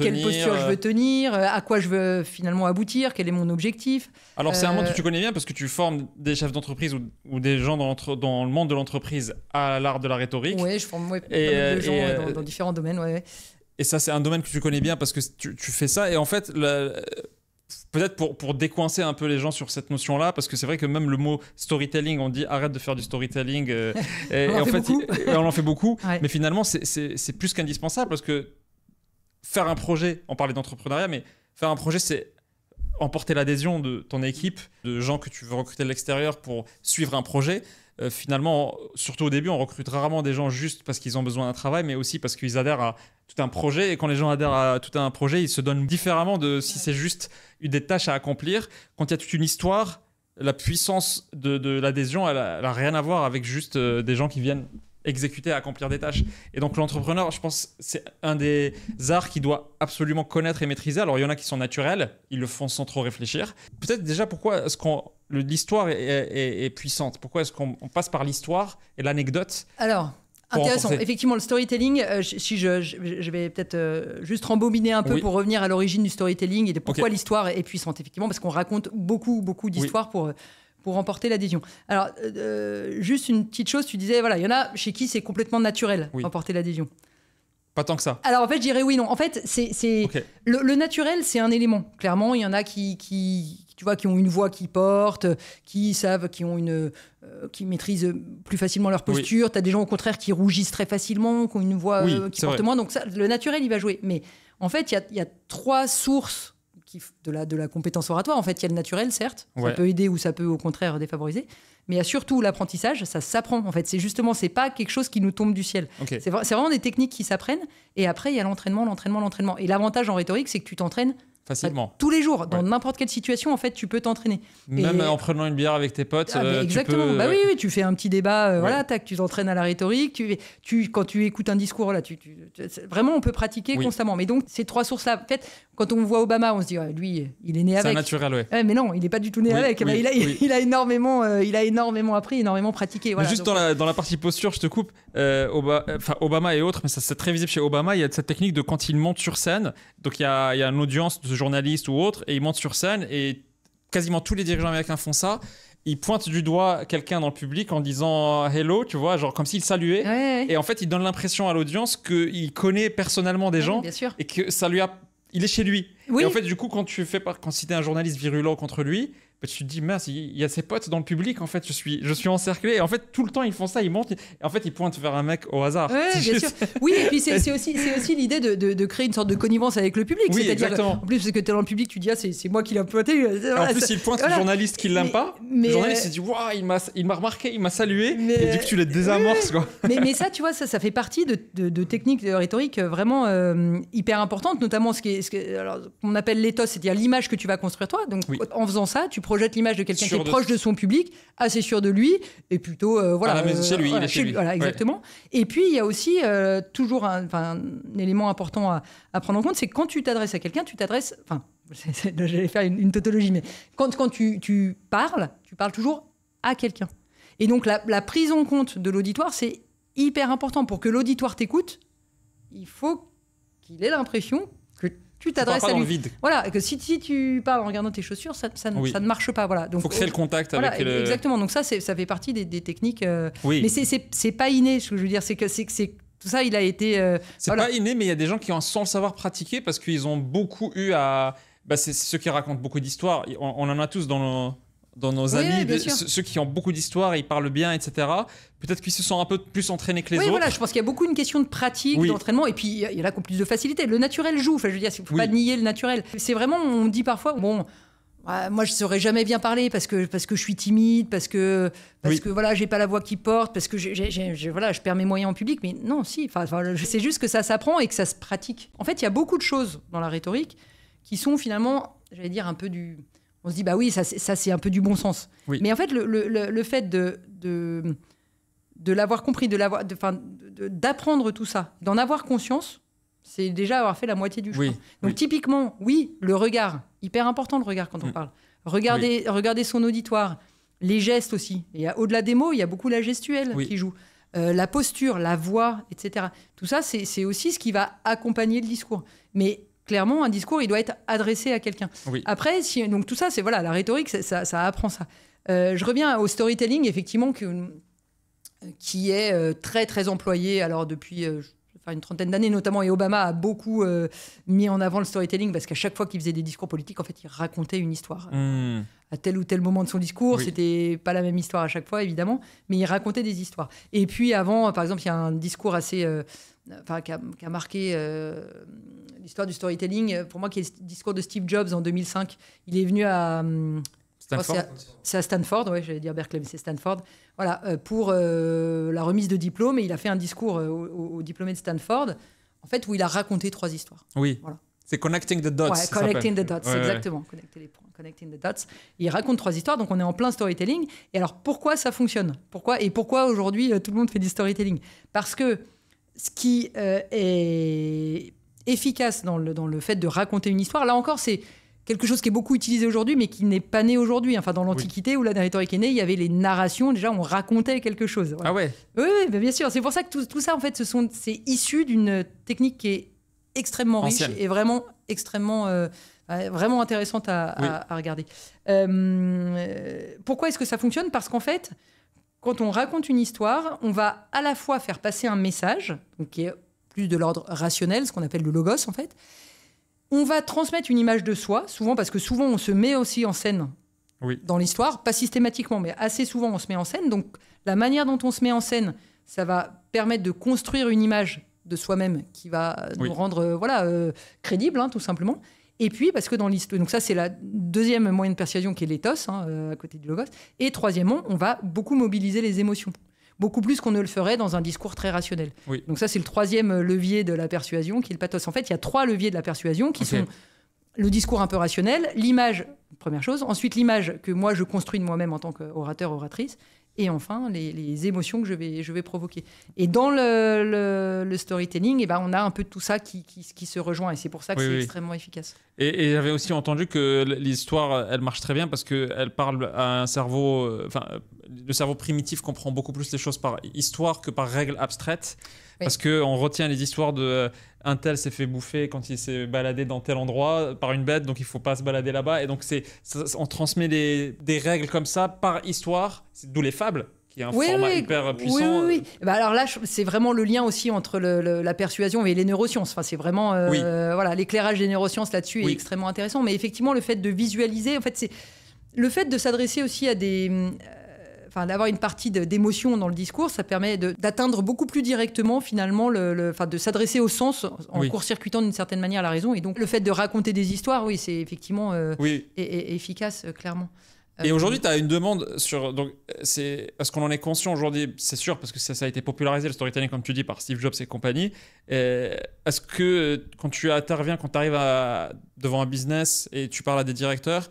tenir. À quoi je veux finalement aboutir, quel est mon objectif. Alors, c'est un monde que tu connais bien parce que tu formes des chefs d'entreprise ou des gens dans le monde de l'entreprise à l'art de la rhétorique. Oui, je forme des gens dans différents domaines, Et ça, c'est un domaine que tu connais bien parce que tu fais ça. Et en fait, peut-être pour décoincer un peu les gens sur cette notion-là, parce que c'est vrai que même le mot storytelling, on dit arrête de faire du storytelling. On en fait beaucoup. Ouais. Mais finalement, c'est plus qu'indispensable parce que faire un projet, on parlait d'entrepreneuriat, mais faire un projet, c'est emporter l'adhésion de ton équipe, de gens que tu veux recruter de l'extérieur pour suivre un projet. Finalement, surtout au début, on recrute rarement des gens juste parce qu'ils ont besoin d'un travail, mais aussi parce qu'ils adhèrent à tout un projet. Et quand les gens adhèrent à tout un projet, ils se donnent différemment de si c'est juste des tâches à accomplir. Quand il y a toute une histoire, la puissance de l'adhésion, elle n'a rien à voir avec juste des gens qui viennent exécuter, accomplir des tâches. Et donc l'entrepreneur, je pense, c'est un des arts qu'il doit absolument connaître et maîtriser. Alors il y en a qui sont naturels, ils le font sans trop réfléchir. Peut-être déjà pourquoi est-ce l'histoire est puissante ? Pourquoi est-ce qu'on passe par l'histoire et l'anecdote ? Alors, intéressant. Effectivement, le storytelling, si je vais peut-être juste rembobiner un peu pour revenir à l'origine du storytelling et de pourquoi l'histoire est puissante. Effectivement, parce qu'on raconte beaucoup d'histoires pour remporter l'adhésion. Alors, juste une petite chose, tu disais, il y en a chez qui c'est complètement naturel, remporter l'adhésion. Pas tant que ça. Alors, en fait, je dirais oui, non. En fait, le naturel, c'est un élément. Clairement, il y en a qui ont une voix qui porte, qui maîtrisent plus facilement leur posture. Tu as des gens, au contraire, qui rougissent très facilement, qui ont une voix qui porte moins. Donc, ça, le naturel, il va jouer. Mais en fait, il y a trois sources de la compétence oratoire. En fait, il y a le naturel, certes. Ça peut aider ou ça peut, au contraire, défavoriser. Mais il y a surtout l'apprentissage. Ça s'apprend, en fait. C'est pas quelque chose qui nous tombe du ciel. C'est vraiment des techniques qui s'apprennent. Et après, il y a l'entraînement. Et l'avantage en rhétorique, c'est que tu t'entraînes facilement. Tous les jours, dans n'importe quelle situation, en fait, tu peux t'entraîner. Même en prenant une bière avec tes potes, exactement. tu peux... Oui, tu fais un petit débat, tu t'entraînes à la rhétorique. Quand tu écoutes un discours, vraiment, on peut pratiquer constamment. Mais donc, ces trois sources-là, en fait, quand on voit Obama, on se dit, lui, il est né avec. C'est naturel, mais non, il n'est pas du tout né avec. Il a énormément appris, énormément pratiqué. Voilà, juste dans la partie posture, je te coupe. Obama et autres, mais ça c'est très visible chez Obama. Il y a cette technique de quand il monte sur scène. Donc il y a une audience de journalistes ou autres, et il monte sur scène, et quasiment tous les dirigeants américains font ça. Ils pointent du doigt quelqu'un dans le public en disant hello, tu vois, genre comme s'il saluait. Et en fait, il donne l'impression à l'audience qu'il connaît personnellement des gens et que il est chez lui. Et en fait, du coup, quand si t'es un journaliste virulent contre lui, bah, tu te dis, mince, il y a ses potes dans le public, en fait, je suis encerclé. Et en fait, tout le temps, ils font ça, ils montent. Et en fait, ils pointent vers un mec au hasard. Ouais, bien sûr. Oui, et puis c'est aussi l'idée de créer une sorte de connivence avec le public. Oui, c'est-à-dire, exactement. en plus, parce que tu es dans le public, tu dis, c'est moi qui l'ai pointé. En plus, il pointe le journaliste qui ne l'aime pas. Le journaliste, il dit, waouh, il m'a remarqué, il m'a salué. Et du coup, tu les désamorces, quoi. Mais ça, tu vois, ça fait partie de techniques de rhétorique vraiment hyper importantes, notamment qu'on appelle l'éthos, c'est-à-dire l'image que tu vas construire toi. Donc, en faisant ça, tu projettes l'image de quelqu'un qui est proche de son public, assez sûr de lui, et plutôt voilà. Mais chez lui, il est chez lui. Voilà, exactement. Et puis il y a aussi toujours un élément important à prendre en compte, c'est que quand tu t'adresses à quelqu'un, tu t'adresses. Enfin, j'allais faire une tautologie, mais quand tu parles toujours à quelqu'un. Et donc la prise en compte de l'auditoire, c'est hyper important pour que l'auditoire t'écoute. Il faut qu'il ait l'impression que tu t'adresses à lui. Vide. Voilà, que si tu parles en regardant tes chaussures, ça ne marche pas. Voilà. Donc, faut créer le contact avec le... Exactement. Donc ça fait partie des techniques. Oui. Mais c'est pas inné. Ce que je veux dire, c'est que tout ça, il a été. C'est pas inné, mais il y a des gens qui ont sans le savoir pratiquer parce qu'ils ont beaucoup eu à. Bah, c'est ceux qui racontent beaucoup d'histoires. On en a tous dans nos amis, ceux qui ont beaucoup d'histoires, ils parlent bien, etc. Peut-être qu'ils se sont un peu plus entraînés que les autres. Voilà, je pense qu'il y a beaucoup une question de pratique, d'entraînement, et puis il y en a qui ont plus de facilité. Le naturel joue, enfin, je veux dire, il ne faut pas nier le naturel. C'est vraiment, on dit parfois, bon, moi je ne saurais jamais bien parler parce que je suis timide, parce que voilà, j'ai pas la voix qui porte, parce que je perds mes moyens en public. Mais non, si, c'est juste que ça s'apprend et que ça se pratique. En fait, il y a beaucoup de choses dans la rhétorique qui sont finalement, j'allais dire, un peu du... On se dit, bah oui, ça c'est un peu du bon sens. Oui. Mais en fait, le fait de l'avoir compris, d'apprendre tout ça, d'en avoir conscience, c'est déjà avoir fait la moitié du chemin. Donc typiquement, le regard, hyper important le regard quand on parle. Regardez son auditoire, les gestes aussi. Et au-delà des mots, il y a beaucoup la gestuelle qui joue. La posture, la voix, etc. Tout ça, c'est aussi ce qui va accompagner le discours. Mais clairement, un discours, il doit être adressé à quelqu'un. Après, donc tout ça, c'est voilà, la rhétorique, ça apprend ça. Je reviens au storytelling, effectivement, qui est très, très employé alors depuis une trentaine d'années, notamment, et Obama a beaucoup mis en avant le storytelling, parce qu'à chaque fois qu'il faisait des discours politiques, en fait, il racontait une histoire. À tel ou tel moment de son discours, c'était pas la même histoire à chaque fois, évidemment, mais il racontait des histoires. Et puis avant, par exemple, il y a un discours assez... qui a marqué l'histoire du storytelling, pour moi, qui est le discours de Steve Jobs en 2005. Il est venu à... Stanford. C'est à Stanford, j'allais dire Berkeley, mais c'est Stanford. Voilà, pour la remise de diplôme, et il a fait un discours aux diplômés de Stanford, en fait, où il a raconté 3 histoires. Oui. Voilà. C'est Connecting the Dots. Connecting the Dots, exactement. Connecter les points, Connecting the Dots. Et il raconte 3 histoires, donc on est en plein storytelling. Et alors, pourquoi ça fonctionne ? Pourquoi aujourd'hui, tout le monde fait du storytelling ? Parce que ce qui est efficace dans le fait de raconter une histoire, là encore, c'est quelque chose qui est beaucoup utilisé aujourd'hui, mais qui n'est pas né aujourd'hui. Enfin, dans l'Antiquité, où la rhétorique est née, il y avait les narrations. Déjà, on racontait quelque chose. Voilà. Ah ouais. Oui, bien sûr. C'est pour ça que tout ça, en fait, c'est issu d'une technique qui est extrêmement riche et vraiment extrêmement vraiment intéressante à regarder. Pourquoi est-ce que ça fonctionne ? Parce qu'en fait, quand on raconte une histoire, on va à la fois faire passer un message, donc qui est plus de l'ordre rationnel, ce qu'on appelle le logos en fait. On va transmettre une image de soi, souvent parce que souvent on se met aussi en scène dans l'histoire, pas systématiquement, mais assez souvent on se met en scène. Donc la manière dont on se met en scène, ça va permettre de construire une image de soi-même qui va nous rendre crédible, tout simplement. Et puis, parce que dans l'histoire... Donc ça, c'est la deuxième moyen de persuasion qui est l'éthos, à côté du logos. Et troisièmement, on va beaucoup mobiliser les émotions. Beaucoup plus qu'on ne le ferait dans un discours très rationnel. Oui. Donc ça, c'est le troisième levier de la persuasion, qui est le pathos. En fait, il y a 3 leviers de la persuasion qui sont le discours un peu rationnel, l'image, première chose, ensuite l'image que moi, je construis de moi-même en tant qu'orateur, oratrice, et enfin, les émotions que je vais provoquer. Et dans le storytelling, on a un peu de tout ça qui se rejoint. Et c'est pour ça que c'est extrêmement efficace. Et j'avais aussi entendu que l'histoire, elle marche très bien parce qu'elle parle à un cerveau... le cerveau primitif comprend beaucoup plus les choses par histoire que par règles abstraites. Parce qu'on retient les histoires de... Un tel s'est fait bouffer quand il s'est baladé dans tel endroit par une bête, donc il ne faut pas se balader là-bas. Et donc, on transmet des règles comme ça par histoire, d'où les fables, qui est un format hyper puissant. Oui. Alors là, c'est vraiment le lien aussi entre la persuasion et les neurosciences. Enfin, c'est vraiment l'éclairage des neurosciences là-dessus est extrêmement intéressant. Mais effectivement, le fait de visualiser, en fait, le fait de s'adresser aussi à d'avoir une partie d'émotion dans le discours, ça permet d'atteindre beaucoup plus directement finalement, de s'adresser au sens en court-circuitant d'une certaine manière la raison. Et donc le fait de raconter des histoires, oui, c'est effectivement efficace, clairement. Et aujourd'hui, tu as une demande sur... Donc, est-ce qu'on en est conscient aujourd'hui? C'est sûr, parce que ça a été popularisé, le storytelling, comme tu dis, par Steve Jobs et compagnie. Est-ce que quand tu interviens, quand tu arrives devant un business et tu parles à des directeurs,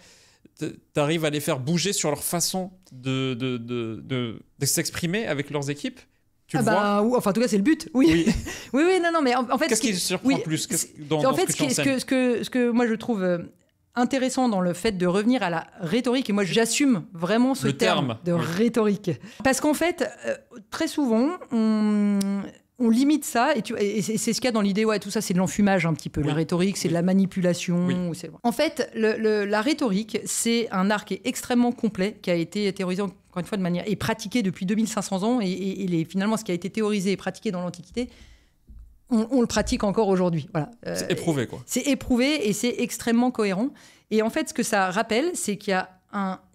tu arrives à les faire bouger sur leur façon de s'exprimer avec leurs équipes? Tu le vois? Enfin, en tout cas, c'est le but, oui. Oui, non, mais en fait... Qu'est-ce qui surprend plus dans en fait, ce que tu enseignes? ce que moi, je trouve... intéressant dans le fait de revenir à la rhétorique, et moi j'assume vraiment ce terme de rhétorique, parce qu'en fait très souvent on limite ça, et c'est ce qu'il y a dans l'idée, tout ça c'est de l'enfumage un petit peu, la rhétorique c'est de la manipulation. En fait la rhétorique c'est un art qui est extrêmement complet, qui a été théorisé encore une fois de manière, et pratiqué depuis 2500 ans, et finalement ce qui a été théorisé et pratiqué dans l'Antiquité, on le pratique encore aujourd'hui. Voilà. C'est éprouvé, quoi. C'est éprouvé et c'est extrêmement cohérent. Et en fait, ce que ça rappelle, c'est qu'il y a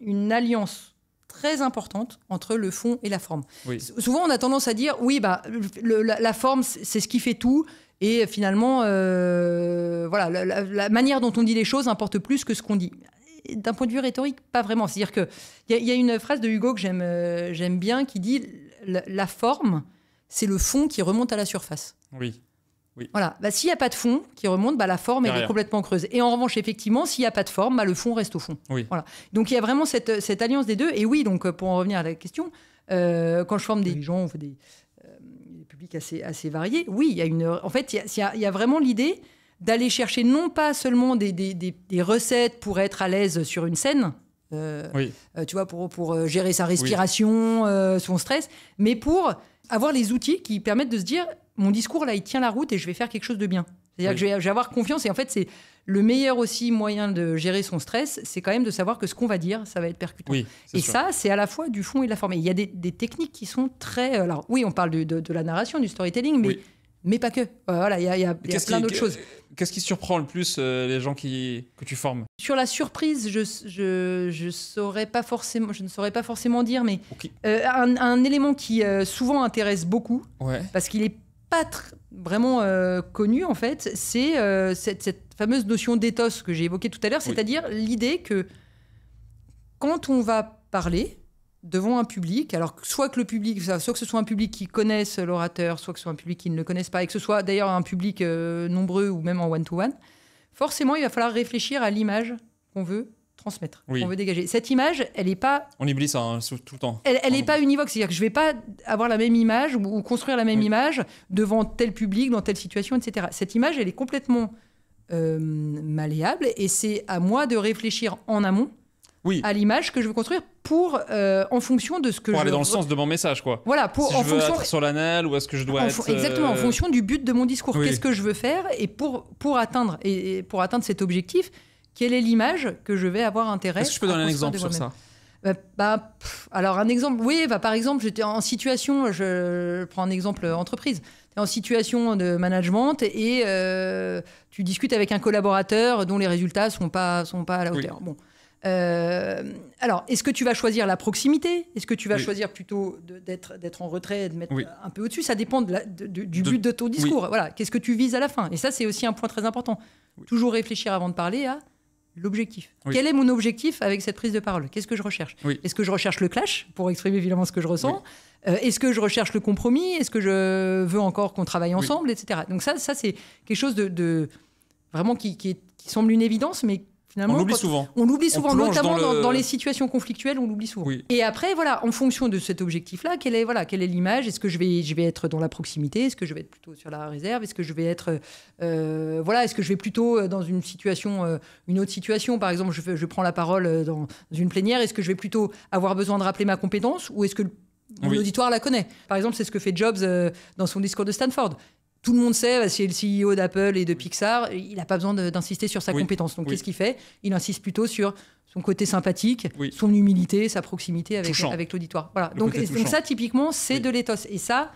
une alliance très importante entre le fond et la forme. Souvent, on a tendance à dire, la forme, c'est ce qui fait tout. Et finalement, la manière dont on dit les choses importe plus que ce qu'on dit. D'un point de vue rhétorique, pas vraiment. C'est-à-dire qu'il y a une phrase de Hugo que j'aime bien qui dit « La forme, c'est le fond qui remonte à la surface ». Oui. Voilà. S'il n'y a pas de fond qui remonte, la forme elle est complètement creuse. Et en revanche, effectivement, s'il n'y a pas de forme, le fond reste au fond. Voilà. Donc il y a vraiment cette alliance des deux. Et oui, donc pour en revenir à la question, quand je forme des gens, on fait des publics assez variés. Oui, il y a en fait, il y a vraiment l'idée d'aller chercher non pas seulement des recettes pour être à l'aise sur une scène. Tu vois, pour gérer sa respiration, son stress, mais pour avoir les outils qui permettent de se dire mon discours là il tient la route et je vais faire quelque chose de bien. C'est-à-dire que je vais avoir confiance, et en fait c'est le meilleur aussi moyen de gérer son stress, c'est quand même de savoir que ce qu'on va dire ça va être percutant. Et sûr. Ça c'est à la fois du fond et de la forme. Et il y a des techniques qui sont très... Alors oui, on parle de la narration, du storytelling, mais pas que. Voilà, il y a plein d'autres choses. Qu'est-ce qui surprend le plus les gens que tu formes? Sur la surprise, je ne saurais pas forcément dire, mais un élément qui souvent intéresse beaucoup, parce qu'il est pas vraiment connu en fait, c'est cette fameuse notion d'éthos que j'ai évoquée tout à l'heure, c'est-à-dire l'idée que quand on va parler devant un public, alors soit que ce soit un public qui connaisse l'orateur, soit que ce soit un public qui ne le connaisse pas, et que ce soit d'ailleurs un public nombreux ou même en one-to-one, forcément il va falloir réfléchir à l'image qu'on veut transmettre, qu'on veut dégager. Cette image, elle n'est pas... On oublie ça tout le temps. Elle n'est pas univoque, c'est-à-dire que je ne vais pas avoir la même image ou construire la même image devant tel public, dans telle situation, etc. Cette image, elle est complètement malléable, et c'est à moi de réfléchir en amont à l'image que je veux construire en fonction de ce que pour aller dans le sens de mon message, quoi. Voilà, si je veux être solennel ou est-ce que je dois être... Exactement, en fonction du but de mon discours. Qu'est-ce que je veux faire, et pour atteindre cet objectif, quelle est l'image que je vais avoir intérêt à... Est-ce que je peux donner un exemple sur ça? Alors un exemple, par exemple, j'étais en situation, je prends un exemple entreprise, tu es en situation de management et tu discutes avec un collaborateur dont les résultats sont pas à la hauteur. Bon. Alors, est-ce que tu vas choisir la proximité? Est-ce que tu vas choisir plutôt d'être en retrait, de mettre un peu au-dessus? Ça dépend du but de ton discours. Voilà. Qu'est-ce que tu vises à la fin? Et ça, c'est aussi un point très important. Toujours réfléchir avant de parler à l'objectif. Quel est mon objectif avec cette prise de parole? Qu'est-ce que je recherche? Est-ce que je recherche le clash pour exprimer évidemment ce que je ressens? Est-ce que je recherche le compromis? Est-ce que je veux encore qu'on travaille ensemble, etc. Donc ça c'est quelque chose de vraiment qui semble une évidence, mais finalement, on l'oublie souvent. On l'oublie souvent, notamment dans les situations conflictuelles, on l'oublie souvent. Et après, en fonction de cet objectif-là, quelle est l'image? Est-ce que je vais être dans la proximité? Est-ce que je vais être plutôt sur la réserve? Est-ce que je vais être... est-ce que je vais plutôt dans une autre situation? Par exemple, je prends la parole dans une plénière. Est-ce que je vais plutôt avoir besoin de rappeler ma compétence, ou est-ce que mon auditoire la connaît? Par exemple, c'est ce que fait Jobs dans son discours de Stanford. Tout le monde sait, c'est le CEO d'Apple et de Pixar, il n'a pas besoin d'insister sur sa compétence. Donc, qu'est-ce qu'il fait? Il insiste plutôt sur son côté sympathique, son humilité, sa proximité avec l'auditoire. Voilà. Donc ça, typiquement, c'est de l'éthos. Et ça,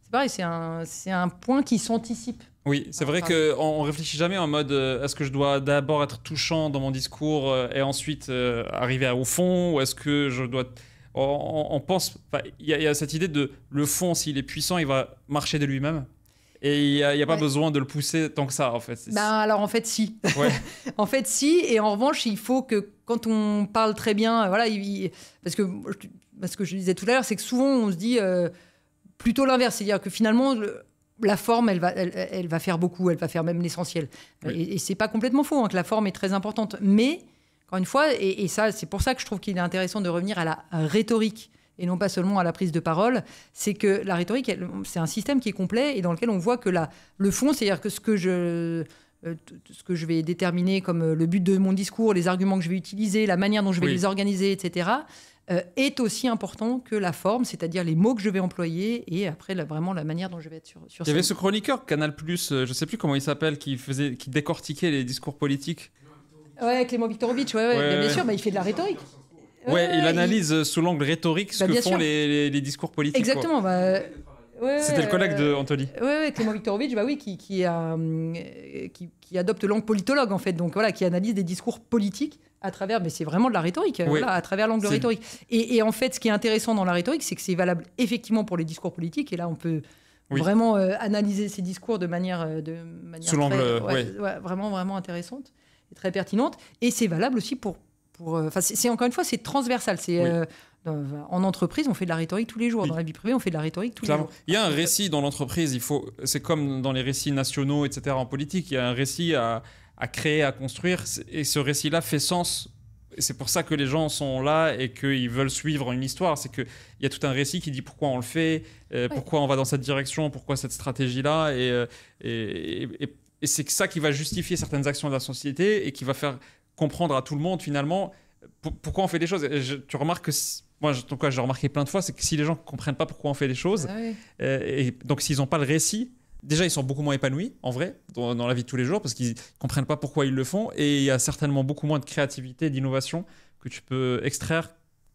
c'est pareil, c'est un point qui s'anticipe Oui, c'est vrai qu'on ne réfléchit jamais en mode est-ce que je dois d'abord être touchant dans mon discours et ensuite arriver au fond, ou est-ce que je dois... On pense... Il y a cette idée de le fond, s'il est puissant, il va marcher de lui-même. Et il n'y a pas besoin de le pousser tant que ça, en fait. Alors, en fait, si. Ouais. En fait, si. Et en revanche, il faut que quand on parle très bien... Voilà, parce que je disais tout à l'heure, c'est que souvent, on se dit plutôt l'inverse. C'est-à-dire que finalement... La forme, elle va faire beaucoup, elle va faire même l'essentiel. Oui. Et c'est pas complètement faux, que la forme est très importante. Mais, encore une fois, et ça, c'est pour ça que je trouve qu'il est intéressant de revenir à la rhétorique et non pas seulement à la prise de parole, c'est que la rhétorique, c'est un système qui est complet et dans lequel on voit que le fond, c'est-à-dire que ce que je vais déterminer comme le but de mon discours, les arguments que je vais utiliser, la manière dont je vais les organiser, etc., est aussi important que la forme, c'est-à-dire les mots que je vais employer et après vraiment la manière dont je vais être sur Il y avait ce chroniqueur Canal+, je ne sais plus comment il s'appelle, qui décortiquait les discours politiques. Ouais, Clément Viktorovitch, bien sûr, il fait de la rhétorique. Il analyse sous l'angle rhétorique ce que font les discours politiques. Exactement. C'était le collègue de Anthony. Oui, Clément Viktorovitch, qui adopte l'angle politologue, en fait. Donc voilà, qui analyse des discours politiques à travers, mais c'est vraiment de la rhétorique, à travers l'angle rhétorique. Et en fait, ce qui est intéressant dans la rhétorique, c'est que c'est valable effectivement pour les discours politiques. Et là, on peut vraiment analyser ces discours de manière sous l'angle, vraiment, vraiment intéressante et très pertinente. Et c'est valable aussi pour c'est encore une fois, c'est transversal. En entreprise, on fait de la rhétorique tous les jours. Dans la vie privée, on fait de la rhétorique tous les jours. Il y a un récit dans l'entreprise. C'est comme dans les récits nationaux, etc. En politique, il y a un récit à créer, à construire. Et ce récit-là fait sens. Et c'est pour ça que les gens sont là et qu'ils veulent suivre une histoire. C'est qu'il y a tout un récit qui dit pourquoi on le fait, pourquoi on va dans cette direction, pourquoi cette stratégie-là. Et c'est ça qui va justifier certaines actions de la société et qui va faire comprendre à tout le monde finalement pourquoi on fait des choses. Tu remarques que moi, en tout cas, j'ai remarqué plein de fois, c'est que si les gens ne comprennent pas pourquoi on fait des choses, et donc s'ils n'ont pas le récit, déjà ils sont beaucoup moins épanouis en vrai dans la vie de tous les jours parce qu'ils ne comprennent pas pourquoi ils le font, et il y a certainement beaucoup moins de créativité, d'innovation que tu peux extraire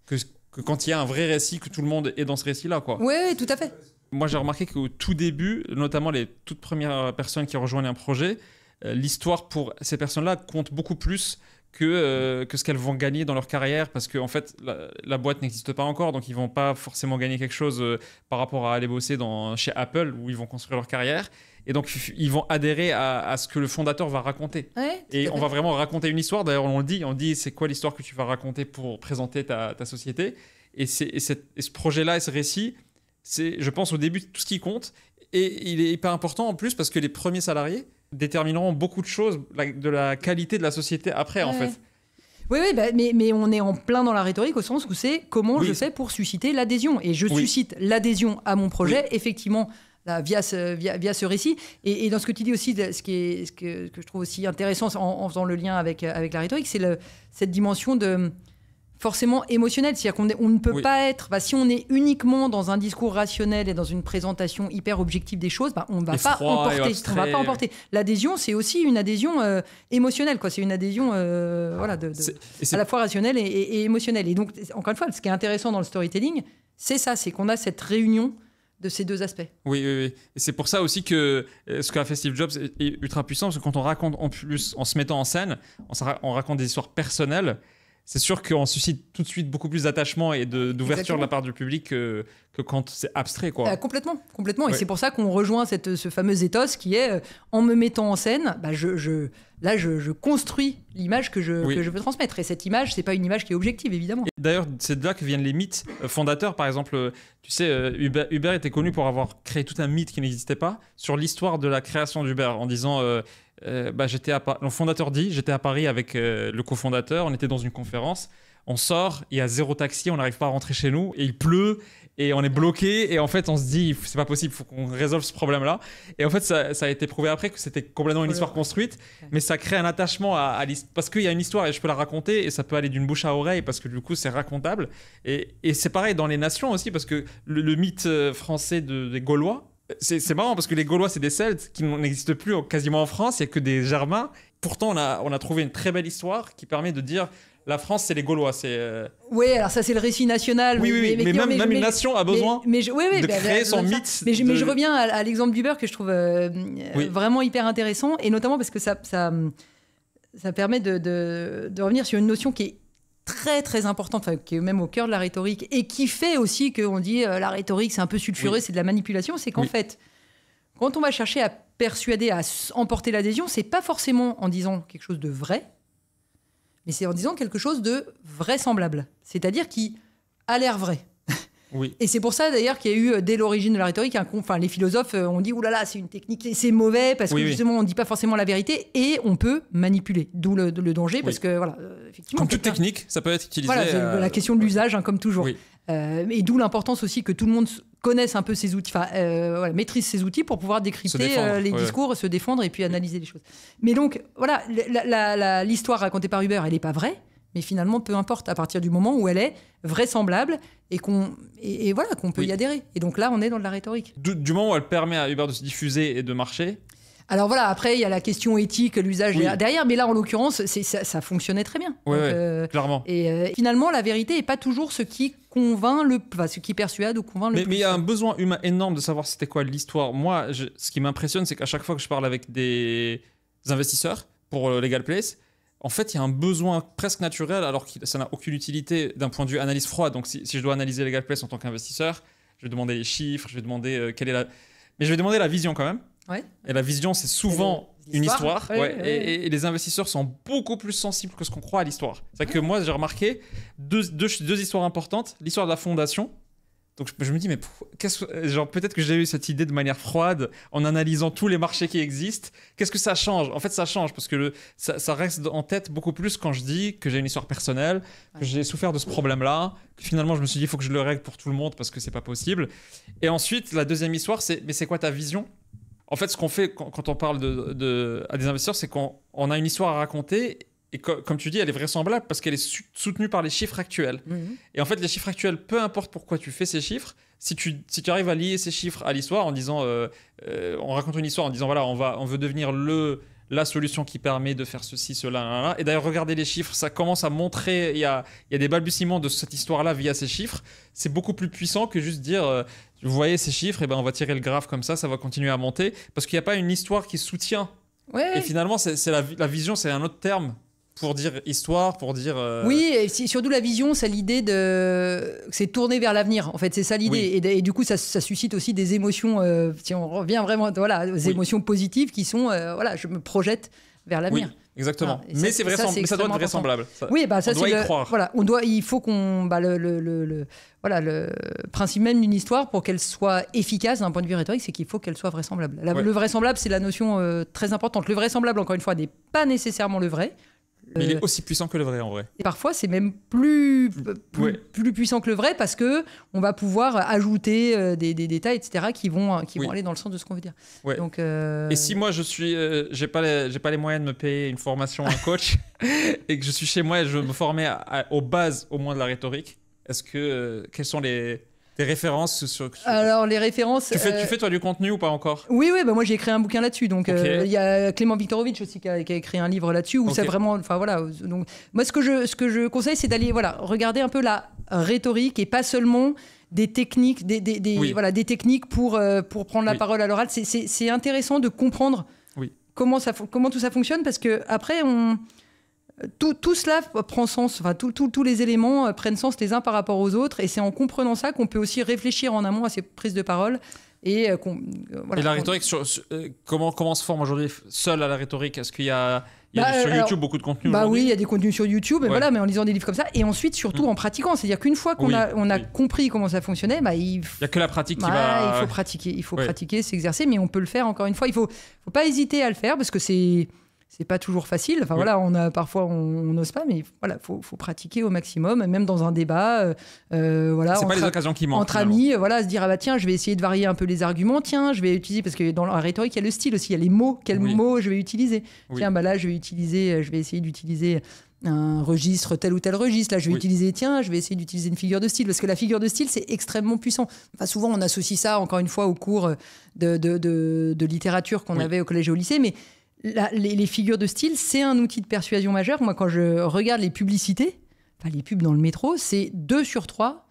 que quand il y a un vrai récit, que tout le monde est dans ce récit-là, quoi. Oui, tout à fait. Moi, j'ai remarqué qu'au tout début, notamment les toutes premières personnes qui rejoignent un projet, l'histoire pour ces personnes-là compte beaucoup plus que ce qu'elles vont gagner dans leur carrière, parce qu'en fait, la boîte n'existe pas encore, donc ils ne vont pas forcément gagner quelque chose par rapport à aller bosser chez Apple, où ils vont construire leur carrière. Et donc, ils vont adhérer à ce que le fondateur va raconter. Et on va vraiment raconter une histoire. D'ailleurs, on dit c'est quoi l'histoire que tu vas raconter pour présenter ta société. Et ce projet-là et ce récit, c'est, je pense, au début, tout ce qui compte. Et il est hyper important en plus parce que les premiers salariés détermineront beaucoup de choses de la qualité de la société après, en fait. Oui, mais on est en plein dans la rhétorique au sens où c'est comment je fais pour susciter l'adhésion. Et je suscite l'adhésion à mon projet, effectivement, là, via ce récit. Et dans ce que tu dis aussi, ce que je trouve aussi intéressant en faisant le lien avec la rhétorique, c'est cette dimension de... forcément émotionnel, c'est-à-dire qu'on ne peut pas être... si on est uniquement dans un discours rationnel et dans une présentation hyper objective des choses, on ne va pas emporter. L'adhésion, c'est aussi une adhésion émotionnelle, quoi. C'est une adhésion à la fois rationnelle et émotionnelle. Et donc, encore une fois, ce qui est intéressant dans le storytelling, c'est ça, c'est qu'on a cette réunion de ces deux aspects. Oui. Et c'est pour ça aussi que ce qu'a fait Steve Jobs est ultra puissant, parce que quand on raconte en plus, en se mettant en scène, on raconte des histoires personnelles, c'est sûr qu'on suscite tout de suite beaucoup plus d'attachement et d'ouverture de la part du public que quand c'est abstrait, quoi. Complètement. Et c'est pour ça qu'on rejoint ce fameux ethos qui est en me mettant en scène, je construis l'image que je veux transmettre. Et cette image, c'est pas une image qui est objective, évidemment. Et d'ailleurs, c'est de là que viennent les mythes fondateurs. Par exemple, tu sais, Uber était connu pour avoir créé tout un mythe qui n'existait pas sur l'histoire de la création d'Uber, en disant... le fondateur dit, j'étais à Paris avec le cofondateur, on était dans une conférence, on sort, il y a 0 taxi, on n'arrive pas à rentrer chez nous, et il pleut, et on est bloqué, et en fait on se dit, c'est pas possible, il faut qu'on résolve ce problème-là. Et en fait ça a été prouvé après que c'était complètement une histoire construite, mais ça crée un attachement à l'histoire, parce qu'il y a une histoire et je peux la raconter, et ça peut aller d'une bouche à oreille, parce que du coup c'est racontable. Et c'est pareil dans les nations aussi, parce que le mythe français des Gaulois, c'est marrant parce que les Gaulois, c'est des Celtes qui n'existent plus quasiment en France, il n'y a que des Germains. Pourtant, on a trouvé une très belle histoire qui permet de dire la France, c'est les Gaulois. Oui, alors ça, c'est le récit national. Oui, mais même une nation a besoin de créer son mythe. Mais je reviens à l'exemple d'Uber que je trouve vraiment hyper intéressant, et notamment parce que ça permet de revenir sur une notion qui est très très importante, qui est même au cœur de la rhétorique, et qui fait aussi qu'on dit la rhétorique c'est un peu sulfureux, c'est de la manipulation. C'est qu'en fait, quand on va chercher à persuader, à emporter l'adhésion, c'est pas forcément en disant quelque chose de vrai, mais c'est en disant quelque chose de vraisemblable, c'est-à-dire qui a l'air vrai. Oui. Et c'est pour ça d'ailleurs qu'il y a eu dès l'origine de la rhétorique, les philosophes ont dit oulala, c'est une technique, c'est mauvais parce que justement on ne dit pas forcément la vérité et on peut manipuler. D'où le danger, parce que effectivement. Comme toute technique, ça peut être utilisé. Voilà, c'est la question de l'usage, comme toujours. Oui. Et d'où l'importance aussi que tout le monde connaisse un peu ses outils, maîtrise ses outils pour pouvoir décrypter les discours, se défendre et puis analyser les choses. Mais donc voilà, l'histoire racontée par Uber, elle n'est pas vraie. Mais finalement, peu importe, à partir du moment où elle est vraisemblable et qu'on peut y adhérer. Et donc là, on est dans de la rhétorique. Du moment où elle permet à Uber de se diffuser et de marcher. Alors voilà, après, il y a la question éthique, l'usage derrière. Mais là, en l'occurrence, ça fonctionnait très bien. Oui, clairement. Et finalement, la vérité n'est pas toujours ce qui convainc ce qui persuade ou convainc le plus. Mais il y a un besoin humain énorme de savoir c'était quoi l'histoire. Moi, ce qui m'impressionne, c'est qu'à chaque fois que je parle avec des investisseurs pour Legal Place, en fait, il y a un besoin presque naturel, alors que ça n'a aucune utilité d'un point de vue analyse froide. Donc, si je dois analyser Legal Place en tant qu'investisseur, je vais demander les chiffres, je vais demander mais je vais demander la vision quand même. Ouais. Et la vision, c'est souvent une histoire. Et les investisseurs sont beaucoup plus sensibles que ce qu'on croit à l'histoire. C'est-à-dire que moi, j'ai remarqué deux histoires importantes. L'histoire de la fondation. Donc je me dis, mais peut-être que j'ai eu cette idée de manière froide en analysant tous les marchés qui existent. Qu'est-ce que ça change ? En fait, ça change parce que ça reste en tête beaucoup plus quand je dis que j'ai une histoire personnelle, que j'ai souffert de ce problème-là, que finalement je me suis dit, il faut que je le règle pour tout le monde parce que c'est pas possible. Et ensuite, la deuxième histoire, mais c'est quoi ta vision ? En fait, ce qu'on fait quand on parle à des investisseurs, c'est qu'on a une histoire à raconter. Et comme tu dis, elle est vraisemblable parce qu'elle est soutenue par les chiffres actuels. Mmh. Et en fait, les chiffres actuels, peu importe pourquoi tu fais ces chiffres, si tu arrives à lier ces chiffres à l'histoire en disant, on raconte une histoire en disant, voilà, on veut devenir la solution qui permet de faire ceci, cela, là. Et d'ailleurs, regardez les chiffres, ça commence à montrer, il y a des balbutiements de cette histoire-là via ces chiffres. C'est beaucoup plus puissant que juste dire, vous voyez ces chiffres, et ben on va tirer le graphe comme ça va continuer à monter. Parce qu'il n'y a pas une histoire qui soutient. Ouais. Et finalement, c'est la vision, c'est un autre terme. Pour dire histoire, pour dire... Oui, et surtout la vision, c'est l'idée c'est tourner vers l'avenir. En fait, c'est ça l'idée. Oui. Et du coup, ça suscite aussi des émotions, si on revient vraiment aux émotions positives qui sont, je me projette vers l'avenir. Oui, exactement. Voilà. Mais ça doit être vraisemblable. Oui, ça, on doit y croire. Voilà, il faut qu'on... le principe même d'une histoire, pour qu'elle soit efficace d'un point de vue rhétorique, c'est qu'il faut qu'elle soit vraisemblable. Le vraisemblable, c'est la notion très importante. Le vraisemblable, encore une fois, n'est pas nécessairement le vrai. Mais il est aussi puissant que le vrai, en vrai. Et parfois, c'est même plus puissant que le vrai parce que on va pouvoir ajouter des détails, etc., qui vont aller dans le sens de ce qu'on veut dire. Ouais. Donc, Et si moi, j'ai pas les moyens de me payer une formation, un coach, et que je suis chez moi et je veux me former aux bases, au moins, de la rhétorique, quelles sont les références sur... Alors, les références... Tu fais toi du contenu ou pas encore ? Oui, moi j'ai écrit un bouquin là-dessus. Donc, il y a Clément Viktorovitch aussi qui a écrit un livre là-dessus où c'est vraiment... Enfin, voilà. Donc, moi, ce que je conseille, c'est d'aller regarder un peu la rhétorique et pas seulement des techniques, des techniques pour prendre la parole à l'oral. C'est intéressant de comprendre comment tout ça fonctionne parce qu'après, tout cela prend sens, tous les éléments prennent sens les uns par rapport aux autres, et c'est en comprenant ça qu'on peut aussi réfléchir en amont à ces prises de parole. Et la rhétorique, comment se forme aujourd'hui seul à la rhétorique ? Est-ce qu'il y a sur YouTube beaucoup de contenu aujourd'hui ? Oui, il y a des contenus sur YouTube, mais en lisant des livres comme ça, et ensuite surtout en pratiquant. C'est-à-dire qu'une fois qu'on a compris comment ça fonctionnait, il n'y a que la pratique qui va... Il faut pratiquer, pratiquer, s'exercer, mais on peut le faire encore une fois. Il faut pas hésiter à le faire parce que c'est pas toujours facile. Parfois on n'ose pas, mais faut pratiquer au maximum, même dans un débat. C'est pas les occasions qui manquent. Entre amis, se dire tiens, je vais essayer de varier un peu les arguments. Tiens, je vais utiliser, parce que dans la rhétorique, il y a le style aussi, il y a les mots. Quels mots je vais utiliser ? Tiens, là, je vais essayer d'utiliser un registre, tel ou tel registre. Là, je vais essayer d'utiliser une figure de style, parce que la figure de style, c'est extrêmement puissant. Souvent, on associe ça, encore une fois, au cours de littérature qu'on avait au collège et au lycée, mais les figures de style, c'est un outil de persuasion majeur. Moi, quand je regarde les publicités, enfin les pubs dans le métro, c'est 2 sur 3,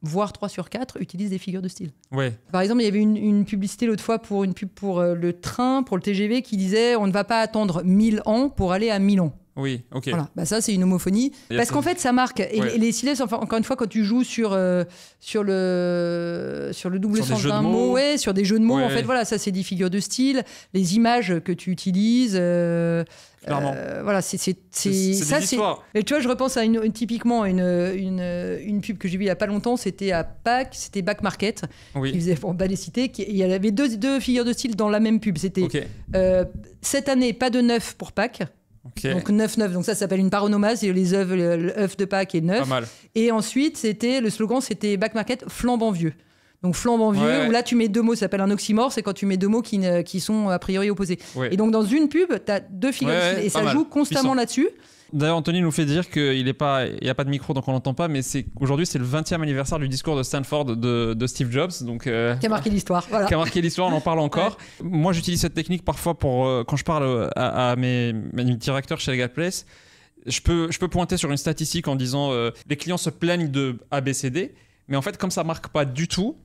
voire 3 sur 4 utilisent des figures de style. Ouais. Par exemple, il y avait une publicité l'autre fois pour une pub pour le train, pour le TGV, qui disait on ne va pas attendre 1000 ans pour aller à Milan. Oui, ok. Voilà, bah ça c'est une homophonie. Parce qu'en fait ça marque. Et les stylés, enfin, encore une fois, quand tu joues sur le double sens d'un mot, ouais, sur des jeux de mots, en fait, voilà, ça c'est des figures de style, les images que tu utilises. Clairement. Voilà, c'est ça, c'est. Et tu vois, je repense à typiquement une pub que j'ai vue il y a pas longtemps. C'était à Pâques, c'était Back Market, qui faisait pour pas les citer. Il y avait deux figures de style dans la même pub. C'était cette année pas de neuf pour Pâques. Okay. Donc 9-9, donc ça s'appelle une paronomase, et les œufs de Pâques et 9. Pas mal. Et ensuite, le slogan, c'était Back Market flambant vieux. Donc flambant vieux, où là tu mets 2 mots, ça s'appelle un oxymore, c'est quand tu mets 2 mots qui sont a priori opposés. Ouais. Et donc dans une pub, tu as 2 figures de style, et ça joue constamment là-dessus. D'ailleurs, Anthony nous fait dire qu'il n'y a pas de micro, donc on l'entend pas, mais aujourd'hui, c'est le 20e anniversaire du discours de Stanford de Steve Jobs. Donc, qui a marqué l'histoire. Voilà. Qui a marqué l'histoire, on en parle encore. Ouais. Moi, j'utilise cette technique parfois quand je parle à mes directeurs chez Legal Place. Je peux pointer sur une statistique en disant les clients se plaignent de ABCD, mais en fait, comme ça ne marque pas du tout,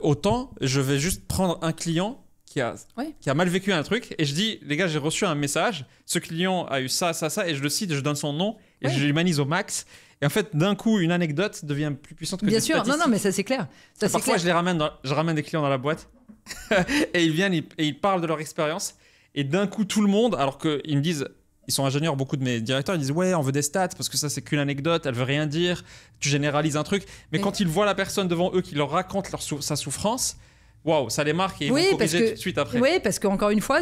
autant je vais juste prendre un client qui a mal vécu un truc, et je dis, les gars, j'ai reçu un message, ce client a eu ça, et je le cite, je donne son nom, et je l'humanise au max. Et en fait, d'un coup, une anecdote devient plus puissante que des statistiques. Bien sûr, non, mais ça c'est clair. Parfois, je ramène des clients dans la boîte, et ils viennent, et ils parlent de leur expérience, et d'un coup, tout le monde, alors qu'ils me disent, ils sont ingénieurs, beaucoup de mes directeurs, ils disent, ouais, on veut des stats, parce que ça, c'est qu'une anecdote, elle veut rien dire, tu généralises un truc. Mais quand ils voient la personne devant eux qui leur raconte sa souffrance, waouh, ça les marque, et ils vont corriger tout de suite après. Oui, parce qu'encore une fois,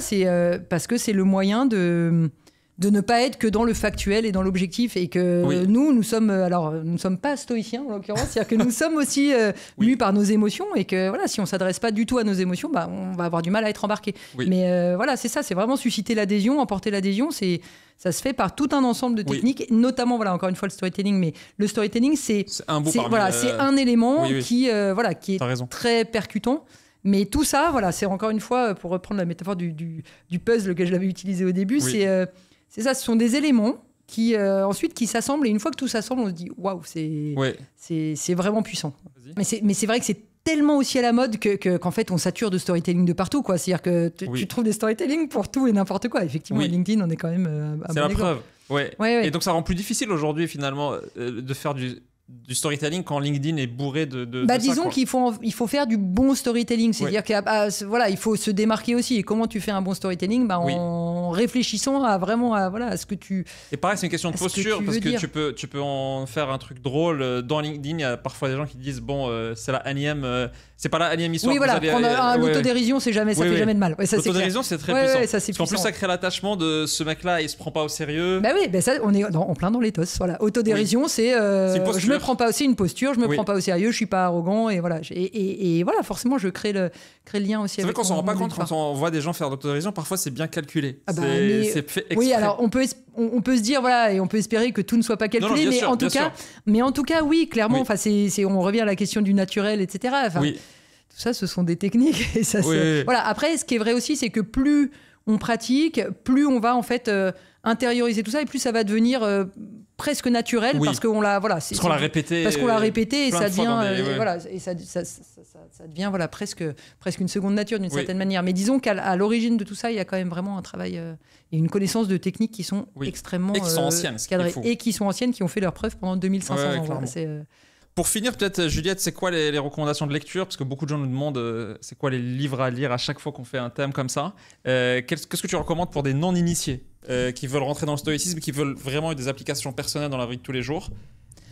parce que c'est le moyen de ne pas être que dans le factuel et dans l'objectif, et que nous sommes pas stoïciens en l'occurrence, c'est-à-dire que nous sommes aussi mus par nos émotions, et que voilà, si on s'adresse pas du tout à nos émotions, bah, on va avoir du mal à être embarqué. Mais voilà, c'est ça, c'est vraiment susciter l'adhésion, emporter l'adhésion, ça se fait par tout un ensemble de techniques, notamment, voilà, encore une fois, le storytelling. Mais le storytelling, c'est un élément qui est très percutant. Mais tout ça, voilà, c'est encore une fois, pour reprendre la métaphore du puzzle que je l'avais utilisé au début, c'est ça, ce sont des éléments qui ensuite qui s'assemblent, et une fois que tout s'assemble, on se dit waouh, c'est vraiment puissant. Mais c'est vrai que c'est tellement aussi à la mode qu'en fait on sature de storytelling de partout, quoi. C'est-à-dire que tu trouves des storytelling pour tout et n'importe quoi. Effectivement, LinkedIn, on est quand même c'est la preuve. Et donc ça rend plus difficile aujourd'hui finalement de faire du storytelling quand LinkedIn est bourré de disons qu'il faut faire du bon storytelling, c'est-à-dire qu'il faut se démarquer aussi. Et comment tu fais un bon storytelling, en réfléchissant à ce que tu... Et pareil, c'est une question de posture, parce que tu peux en faire un truc drôle. Dans LinkedIn, il y a parfois des gens qui disent c'est la énième, c'est pas la énième histoire. Oui, voilà, l'autodérision, ça fait jamais de mal. L'autodérision, c'est très puissant. Parce qu'en plus, ça crée l'attachement de ce mec-là, il se prend pas au sérieux. Ça, on est en plein dans l'éthos. Voilà. Autodérision, c'est je me prends pas aussi, une posture, je me prends pas au sérieux, je suis pas arrogant, et voilà. Et voilà, forcément, je crée le lien aussi. C'est vrai qu'on s'en rend pas compte quand on voit des gens faire de l'autodérision. Parfois, c'est bien calculé. C'est fait exprès. Oui, alors on peut se dire, voilà, et on peut espérer que tout ne soit pas calculé, mais en tout cas, oui, clairement. Enfin, on revient à la question du naturel, etc. Enfin, tout ça, ce sont des techniques. Et ça, voilà. Après, ce qui est vrai aussi, c'est que plus on pratique, plus on va en fait intérioriser tout ça, et plus ça va devenir presque naturel, parce qu'on l'a répété, et ça devient ça devient presque une seconde nature d'une certaine manière. Mais disons qu'à l'origine de tout ça, il y a quand même vraiment un travail et une connaissance de techniques qui sont extrêmement cadrées, et qui sont anciennes, qui ont fait leurs preuves pendant 2500 ans. Pour finir, peut-être, Juliette, c'est quoi les recommandations de lecture? Parce que beaucoup de gens nous demandent c'est quoi les livres à lire à chaque fois qu'on fait un thème comme ça. Qu'est-ce que tu recommandes pour des non-initiés qui veulent rentrer dans le stoïcisme, qui veulent vraiment des applications personnelles dans la vie de tous les jours?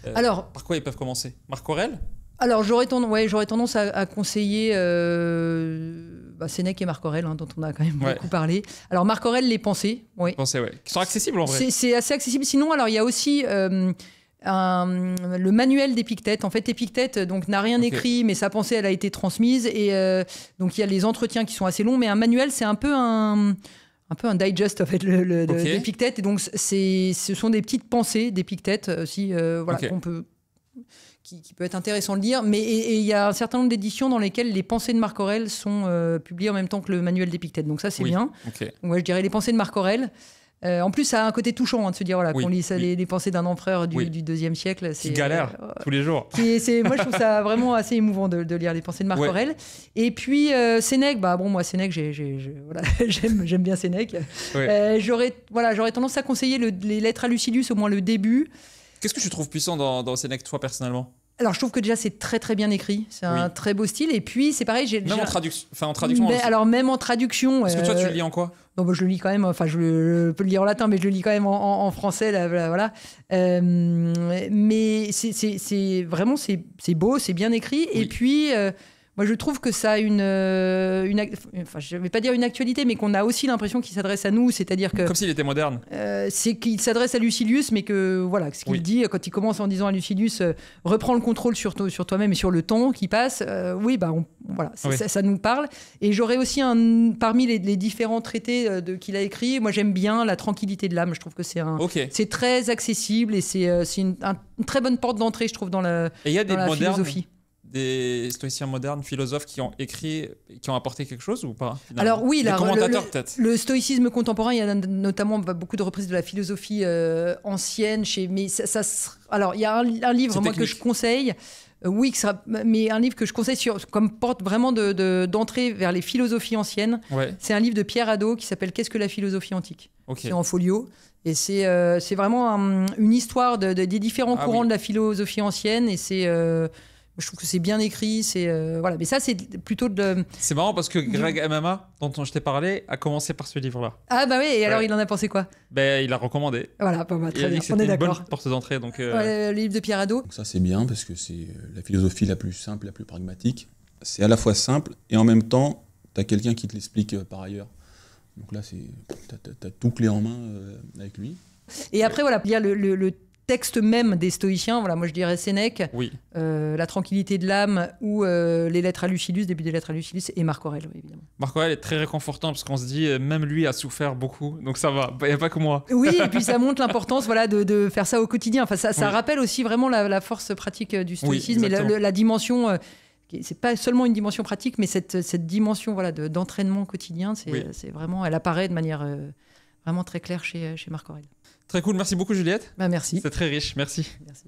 Par quoi ils peuvent commencer? Marc Aurèle? Alors, j'aurais tendance à conseiller Sénèque et Marc Aurèle, dont on a quand même beaucoup parlé. Alors, Marc Aurèle, les pensées. Qui sont accessibles en vrai. C'est assez accessible. Sinon, alors, il y a aussi... le manuel d'Épictète. En fait, Épictète n'a rien écrit, mais sa pensée, elle a été transmise. Et donc, il y a les entretiens qui sont assez longs, mais un manuel, c'est un peu un digest en fait, d'Épictète. Et donc, ce sont des petites pensées d'Épictète aussi, qui peut être intéressant de lire. Mais il y a un certain nombre d'éditions dans lesquelles les pensées de Marc Aurèle sont publiées en même temps que le manuel d'Épictète. Donc ça, c'est bien. Okay. Donc, ouais, je dirais les pensées de Marc Aurèle. En plus, ça a un côté touchant de se dire qu'on lit ça, les pensées d'un empereur du IIe siècle. Qui galère tous les jours. Moi, je trouve ça vraiment assez émouvant de lire les pensées de Marc Aurèle. Et puis, Sénèque, moi, Sénèque, j'aime bien Sénèque. J'aurais tendance à conseiller les Lettres à Lucilius, au moins le début. Qu'est-ce que tu trouves puissant dans Sénèque, toi, personnellement ? Alors, je trouve que déjà, c'est très, très bien écrit. C'est un très beau style. Et puis, c'est pareil... Même en traduction. Alors, même en traduction... Est-ce que toi, tu le lis en quoi ? Non, je le lis quand même, je peux le lire en latin, mais je le lis quand même en français. Voilà. Mais c'est vraiment, c'est beau, c'est bien écrit. Oui. Et puis... moi, je trouve que ça a je ne vais pas dire une actualité, mais qu'on a aussi l'impression qu'il s'adresse à nous, c'est-à-dire que... Comme s'il était moderne. C'est qu'il s'adresse à Lucilius, mais que, voilà, ce qu'il dit, quand il commence en disant à Lucilius, reprends le contrôle sur toi-même et sur le temps qui passe, ça nous parle. Et j'aurais aussi, parmi les différents traités qu'il a écrits, moi, j'aime bien La tranquillité de l'âme. Je trouve que c'est très accessible et c'est une très bonne porte d'entrée, je trouve, dans la philosophie. Des stoïciens modernes, philosophes qui ont écrit, qui ont apporté quelque chose ou pas finalement ? Alors oui, les commentateurs peut-être. Le stoïcisme contemporain, il y a notamment beaucoup de reprises de la philosophie ancienne. Alors il y a un livre moi que je conseille. Mais un livre que je conseille comme porte vraiment d'entrée vers les philosophies anciennes. Ouais. C'est un livre de Pierre Hadot qui s'appelle « Qu'est-ce que la philosophie antique ?» C'est en folio. Et c'est vraiment une histoire des différents courants de la philosophie ancienne. Et je trouve que c'est bien écrit, voilà. Mais ça, c'est plutôt de... C'est marrant parce que Greg MMA, dont je t'ai parlé, a commencé par ce livre-là. Ah bah oui, et alors il en a pensé quoi ? Il l'a recommandé. Voilà, très il a dit bien, que c'était une bonne porte d'entrée. Donc, le livre de Pierre Hadot. Donc ça, c'est bien parce que c'est la philosophie la plus simple, la plus pragmatique. C'est à la fois simple et en même temps, tu as quelqu'un qui te l'explique par ailleurs. Donc là, t'as tout clé en main avec lui. Et après, il y a le texte même des stoïciens, moi je dirais Sénèque, La tranquillité de l'âme ou les Lettres à Lucilius, début des Lettres à Lucilius, et Marc Aurèle, évidemment. Marc Aurèle est très réconfortant parce qu'on se dit, même lui a souffert beaucoup, donc ça va, il n'y a pas que moi. Oui, et puis ça montre l'importance de faire ça au quotidien. Enfin, ça rappelle aussi vraiment la force pratique du stoïcisme et la dimension... c'est pas seulement une dimension pratique, mais cette dimension d'entraînement quotidien, c'est vraiment, elle apparaît de manière vraiment très claire chez Marc Aurèle. Très cool, merci beaucoup Juliette. Merci. C'est très riche, merci. Merci.